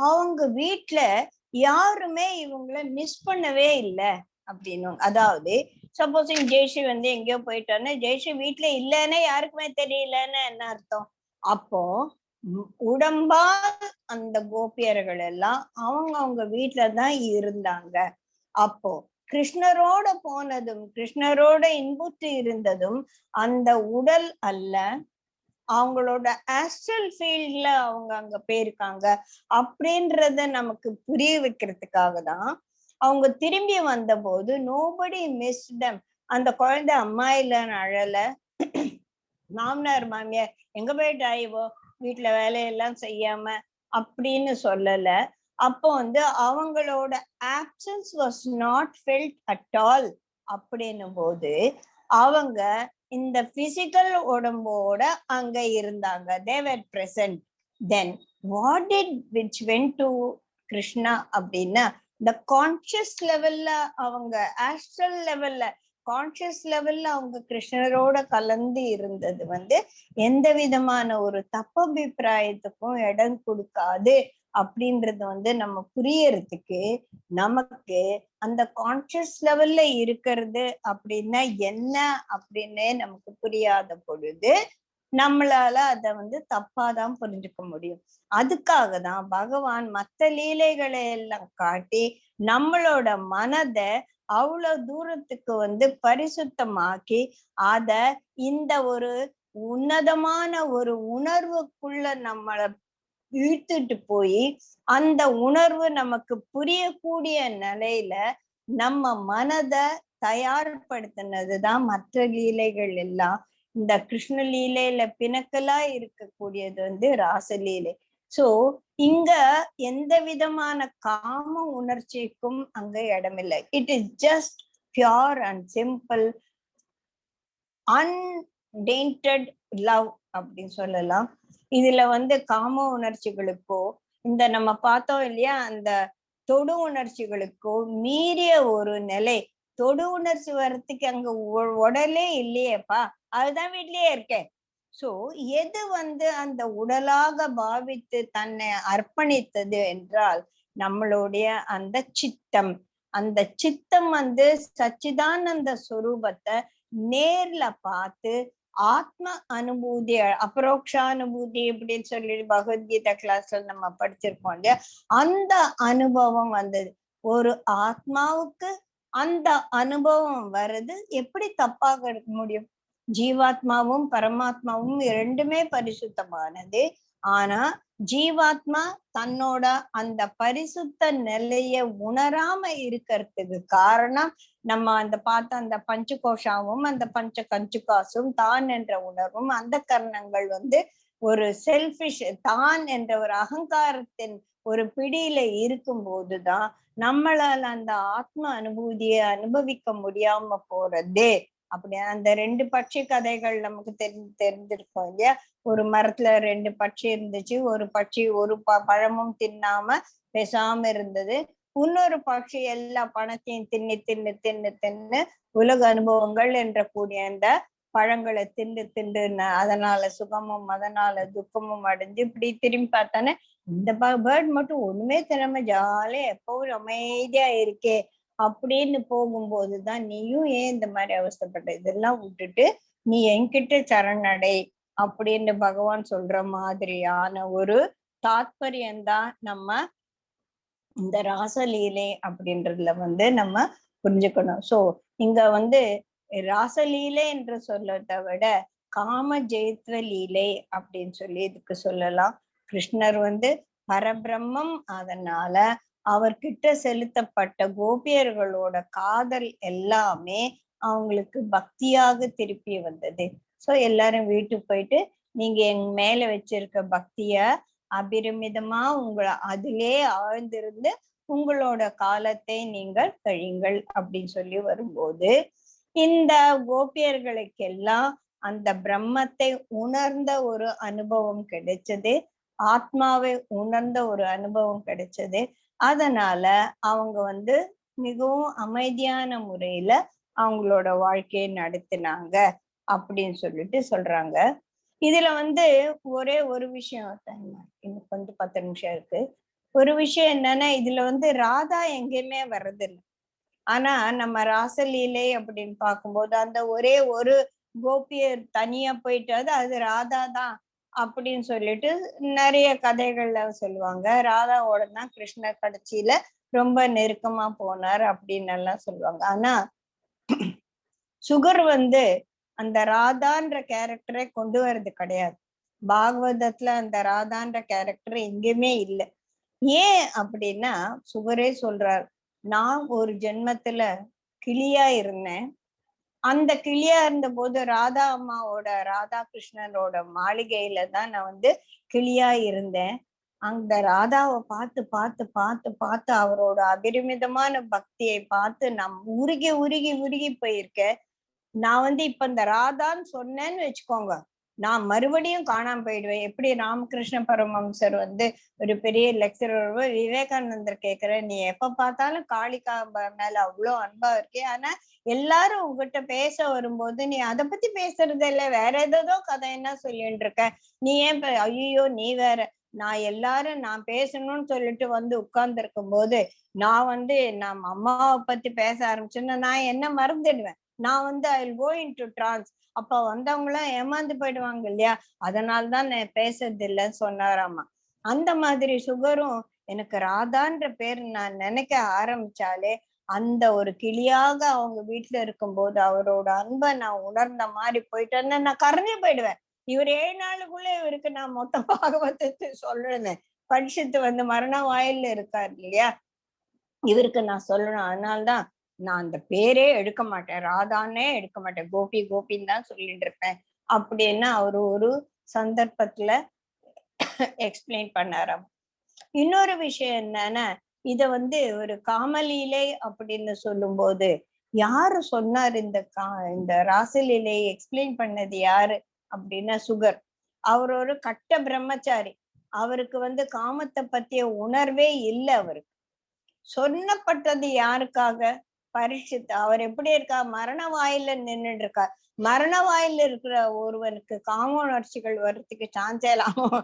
அவங்க வீட்டுல யாருமே இவங்கள மிஸ் பண்ணவே இல்லை அப்படின்னு. அதாவது சப்போஸ் ஜெய்ஸ்ரீ வந்து எங்கேயோ போயிட்டான்னு ஜெய்ஸ்ரீ வீட்டுல இல்லைன்னு யாருக்குமே தெரியலன்னு என்ன அர்த்தம்? அப்போ உடம்பா அந்த கோபியர்கள் எல்லாம் அவங்க வீட்டுலதான் இருந்தாங்க. அப்போ கிருஷ்ணரோட போனதும் கிருஷ்ணரோட இன்புற்று இருந்ததும் அந்த உடல் அல்ல, அவங்களோட ஆஸ்ட்ரல் ஃபீல்ட்ல அவங்க அங்க போயிருக்காங்க அப்படின்றத நமக்கு புரிய வைக்கிறதுக்காக தான் அவங்க திரும்பி வந்த போது நோபடி மிஸ்ட் தெம். அந்த குழந்தை அம்மா இல்லைன்னு அழல, மாமனார் மாமியார் எங்க போயிட்டாயிவோ வீட்டுல வேலையெல்லாம் செய்யாம அப்படின்னு சொல்லல. அப்போ வந்து அவங்களோட absence was not felt at all அப்படின்னும் போது அவங்க இந்த பிசிக்கல் உடம்போட அங்க இருந்தாங்க, they were present. Then what did which went to Krishna அப்படின்னா இந்த கான்சியஸ் லெவல்ல அவங்க ஆஸ்ட்ரல் லெவல்ல கான்சியஸ் லெவல்ல அவங்க கிருஷ்ணரோட கலந்து இருந்தது வந்து எந்த விதமான ஒரு தப்பபிப்பிராயத்துக்கும் இடம் கொடுக்காது அப்படின்றது வந்து நம்ம புரியறதுக்கு நமக்கு அந்த கான்சியஸ் லெவல்ல இருக்கிறது அப்படின்னா என்ன அப்படின்னு நமக்கு புரியாத பொழுது நம்மளால அத வந்து தப்பாதான் புரிஞ்சுக்க முடியும். அதுக்காக தான் பகவான் மத்த லீலைகளை எல்லாம் காட்டி நம்மளோட மனதை அவ்வளவு தூரத்துக்கு வந்து பரிசுத்தமாக்கி அத இந்த ஒரு உன்னதமான ஒரு உணர்வுக்குள்ள நம்மள இழுத்துட்டு போய் அந்த உணர்வு நமக்கு புரியக்கூடிய நிலையில நம்ம மனதை தயார்படுத்தினதுதான் மற்ற லீலைகள் எல்லாம். இந்த கிருஷ்ண லீலையில பிணக்கலா இருக்கக்கூடியது வந்து ராசலீலை. சோ இங்க எந்த விதமான காம உணர்ச்சிக்கும் அங்க இடமில்லை. It is just pure and simple untainted love அப்படின்னு சொல்லலாம். இதுல வந்து காம உணர்ச்சிகளுக்கோ இந்த நம்ம பார்த்தோம் இல்லையா அந்த தொடு உணர்ச்சிகளுக்கோ மீறிய ஒரு நிலை. தொடு உணர்ச்சி வர்றதுக்கு அங்க உடலே இல்லையேப்பா, அதுதான் வீட்லயே இருக்கேன். சோ எது வந்து அந்த உடலாக பாவித்து தன்னை அர்ப்பணித்தது என்றால் நம்மளுடைய அந்த சித்தம். அந்த சித்தம் வந்து சச்சிதானந்த சொரூபத்தை நேர்ல பார்த்து ஆத்ம அனுபூதி, அபரோக்ஷானுபூதி அப்படின்னு சொல்லி பகவத்கீதா கிளாஸ்ல நம்ம படிச்சிருக்கோம் இல்லையா, அந்த அனுபவம் வந்தது. ஒரு ஆத்மாவுக்கு அந்த அனுபவம் வர்றது எப்படி தப்பாக இருக்க முடியும்? ஜீவாத்மாவும் பரமாத்மாவும் இரண்டுமே பரிசுத்தமானது. ஆனா ஜீவாத்மா தன்னோட அந்த பரிசுத்த நிலைய உணராம இருக்கிறதுக்கு காரணம் நம்ம அந்த பார்த்த அந்த பஞ்சகோஷாவும் அந்த பஞ்ச கஞ்சுகாசும் தான் என்ற உணர்வும் அந்த கரணங்கள் வந்து ஒரு செல்ஃபிஷ் தான் என்ற ஒரு அகங்காரத்தின் ஒரு பிடியில இருக்கும் போதுதான் நம்மளால அந்த ஆத்ம அனுபூதியை அனுபவிக்க முடியாம போறதே. அப்படி அந்த ரெண்டு பட்சி கதைகள் நமக்கு தெரிஞ்சிருக்கோம் இல்லையா. ஒரு மரத்துல ரெண்டு பட்சி இருந்துச்சு. ஒரு பட்சி ஒரு பழமும் தின்னாம பேசாம இருந்தது. இன்னொரு பட்சி எல்லா பணத்தையும் தின்னு தின்னு தின்னு தின்னு உலக அனுபவங்கள் என்ற கூடிய அந்த பழங்களை தின்னு தின்னு அதனால சுகமும் அதனால துக்கமும் அடைஞ்சு இப்படி திரும்பி பார்த்தானே இந்த பேர்ட் மட்டும் ஒண்ணுமே தினம ஜாலியா எப்பவும் அமைதியா இருக்கே அப்படின்னு போகும்போதுதான் நீயும் ஏன் இந்த மாதிரி அவஸ்தைப்பட்ட, இதெல்லாம் விட்டுட்டு நீ என்கிட்ட சரணடை அப்படின்னு பகவான் சொல்ற மாதிரியான ஒரு தாத்பரியம்தான் நம்ம இந்த ராசலீலை அப்படின்றதுல வந்து நம்ம புரிஞ்சுக்கணும். சோ இங்க வந்து ராசலீலை என்று சொல்லத்தை விட காம ஜெயத்வ லீலை அப்படின்னு சொல்லி இதுக்கு சொல்லலாம். கிருஷ்ணர் வந்து பரபிரம்மம், அதனால அவர்கிட்ட செலுத்தப்பட்ட கோபியர்களோட காதல் எல்லாமே அவங்களுக்கு பக்தியாக திருப்பி வந்தது. சோ எல்லாரும் வீட்டுக்கு போயிட்டு நீங்க எங்க மேல வச்சிருக்க பக்திய அபிரமிதமா உங்களை அதிலே ஆழ்ந்திருந்து உங்களோட காலத்தை நீங்கள் கழிங்கள் அப்படின்னு சொல்லி வரும்போது இந்த கோபியர்களுக்கெல்லாம் அந்த பிரம்மத்தை உணர்ந்த ஒரு அனுபவம் கிடைச்சது, ஆத்மாவை உணர்ந்த ஒரு அனுபவம் கிடைச்சது. அதனால அவங்க வந்து மிகவும் அமைதியான முறையில அவங்களோட வாழ்க்கையை நடத்தினாங்க அப்படின்னு சொல்லிட்டு சொல்றாங்க. இதுல வந்து ஒரே ஒரு விஷயம், இன்னும் கொஞ்சம் 10 நிமிஷம் இருக்கு. ஒரு விஷயம் என்னன்னா இதுல வந்து ராதா எங்கேயுமே வர்றதில்லை. ஆனா நம்ம ராசலீலை அப்படின்னு பார்க்கும்போது அந்த ஒரே ஒரு கோபியர் தனியா போயிட்டாது அது ராதா தான் அப்படின்னு சொல்லிட்டு நிறைய கதைகள்ல சொல்லுவாங்க. ராதாவோட தான் கிருஷ்ணர் கடைசியில ரொம்ப நெருக்கமா போனார் அப்படின்னு எல்லாம் சொல்லுவாங்க. ஆனா சுகர் வந்து அந்த ராதான்ற கேரக்டரை கொண்டு வர்றது கிடையாது. பாகவதத்துல அந்த ராதான்ற கேரக்டர் எங்கேயுமே இல்லை. ஏன் அப்படின்னா சுகரே சொல்றார், நான் ஒரு ஜென்மத்துல கிளியா இருந்தேன். அந்த கிளியா இருந்த போது ராதா அம்மாவோட ராதா கிருஷ்ணனோட மாளிகையில தான் நான் வந்து கிளியா இருந்தேன். அந்த ராதாவை பார்த்து பார்த்து பார்த்து பார்த்து அவரோட அபரிமிதமான பக்தியை பார்த்து நான் உருகி உருகி உருகி போயிருக்கேன். நான் வந்து இப்ப இந்த ராதான்னு சொன்னேன்னு வச்சுக்கோங்க, நான் மறுபடியும் காணாம போயிடுவேன். எப்படி ராமகிருஷ்ண பரமஹம்சர் வந்து ஒரு பெரிய லெக்சரர் விவேகானந்தர் கேக்குற, நீ எப்ப பார்த்தாலும் காளிகா மேல அவ்வளவு அன்பா இருக்கே, ஆனா எல்லாரும் உங்ககிட்ட பேச வரும்போது நீ அதை பத்தி பேசுறது இல்ல, வேற ஏதோ கதை என்ன சொல்லிட்டு இருக்க, நீ ஏன் ஐயோ நீ வேற நான் எல்லாரும் நான் பேசணும்னு சொல்லிட்டு வந்து உட்கார்ந்து இருக்கும் போது நான் வந்து நம்ம அம்மாவை பத்தி பேச ஆரம்பிச்சேன்னா நான் என்ன மறந்துடுவேன். நான் வந்து I will go into trance. அப்ப வந்தவங்க எல்லாம் ஏமாந்து போயிடுவாங்க இல்லையா, அதனாலதான் நான் பேசுறது இல்லைன்னு சொன்னாராமா. அந்த மாதிரி சுகரும் எனக்கு ராதான்ற பேர் நான் நினைக்க ஆரம்பிச்சாலே அந்த ஒரு கிளியாக அவங்க வீட்டுல இருக்கும்போது அவரோட அன்பை நான் உணர்ந்த மாதிரி போயிட்டேன்னா நான் கரைஞ்சு போயிடுவேன். இவர் 7 நாளுக்குள்ள இவருக்கு நான் மொத்த பாகவதத்தை சொல்லணுமே. பரிஷத்து வந்து மரண வாயில்ல இருக்காரு இல்லையா, இவருக்கு நான் சொல்லணும். அதனால்தான் நான் அந்த பேரே எடுக்க மாட்டேன், ராதானே எடுக்க மாட்டேன், கோபி கோபின்னு தான் சொல்லிட்டு இருப்பேன் அப்படின்னு அவரு ஒரு சந்தர்ப்பத்துல எக்ஸ்பிளைன் பண்ணாராம். இன்னொரு விஷயம் என்னன்னா, இத வந்து ஒரு காமலீலை அப்படின்னு சொல்லும் போது யாரு சொன்னார் இந்த ராசலீலையை எக்ஸ்பிளைன் பண்ணது யாரு அப்படின்னா சுகர். அவர் ஒரு கட்ட பிரம்மச்சாரி. அவருக்கு வந்து காமத்தை பத்திய உணர்வே இல்லை. அவருக்கு சொன்னப்பட்டது யாருக்காக? பரீட்சித்து. அவர் எப்படி இருக்கா, மரண வாயில நின்றுட்டு இருக்கார். மரண வாயில இருக்கிற ஒருவனுக்கு காம உணர்ச்சிகள் வர்றதுக்கு சான்ஸே இல்லாம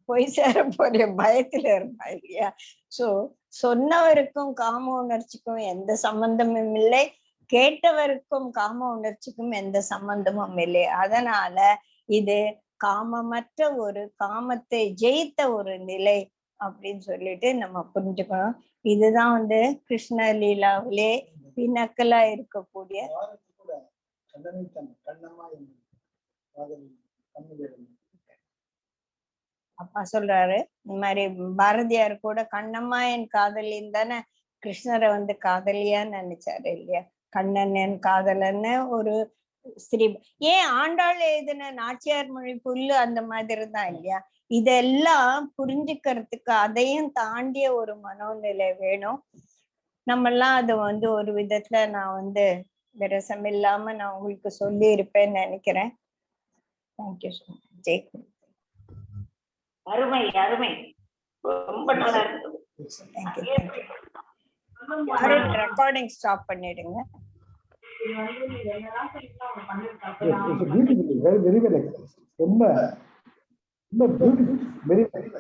போய் சேர போற பயத்துல இருந்தா இல்லையா. சோ சொன்னவருக்கும் காம உணர்ச்சிக்கும் எந்த சம்பந்தமும் இல்லை, கேட்டவருக்கும் காம உணர்ச்சிக்கும் எந்த சம்பந்தமும் இல்லை. அதனால இது காமமற்ற ஒரு காமத்தை ஜெயித்த ஒரு நிலை அப்படின்னு சொல்லிட்டு நம்ம புரிஞ்சுக்கணும். இதுதான் வந்து கிருஷ்ண லீலாவிலே பின்னக்கலா இருக்கக்கூடிய அப்பா சொல்றாரு. இந்த மாதிரி பாரதியார் கூட கண்ணம்மா என் காதலின்னு தானே கிருஷ்ணரை வந்து காதலியா நினைச்சாரு இல்லையா. கண்ணன் என் காதலன்னு ஒரு ஸ்ரீ. ஏன் ஆண்டாள் எழுதின நாச்சியார் மொழி புல்லு அந்த மாதிரி தான் இல்லையா. இதெல்லாம் புரிஞ்சுக்கிறதுக்கு அதையும் தாண்டிய ஒரு மனோநிலை வேணும். நம்மெல்லாம் அது வந்து ஒரு விதத்துல நான் வந்து விரசம் இல்லாம நான் உங்களுக்கு சொல்லி இருப்பேன்னு நினைக்கிறேன். Thank you so much. ஜெய். அருமை அருமை, ரொம்ப நல்லா இருக்குது. ரெக்கார்டிங் ஸ்டாப் பண்ணிடுங்க. ரொம்ப ரொம்ப பியூட்டிஃபுல், வெரி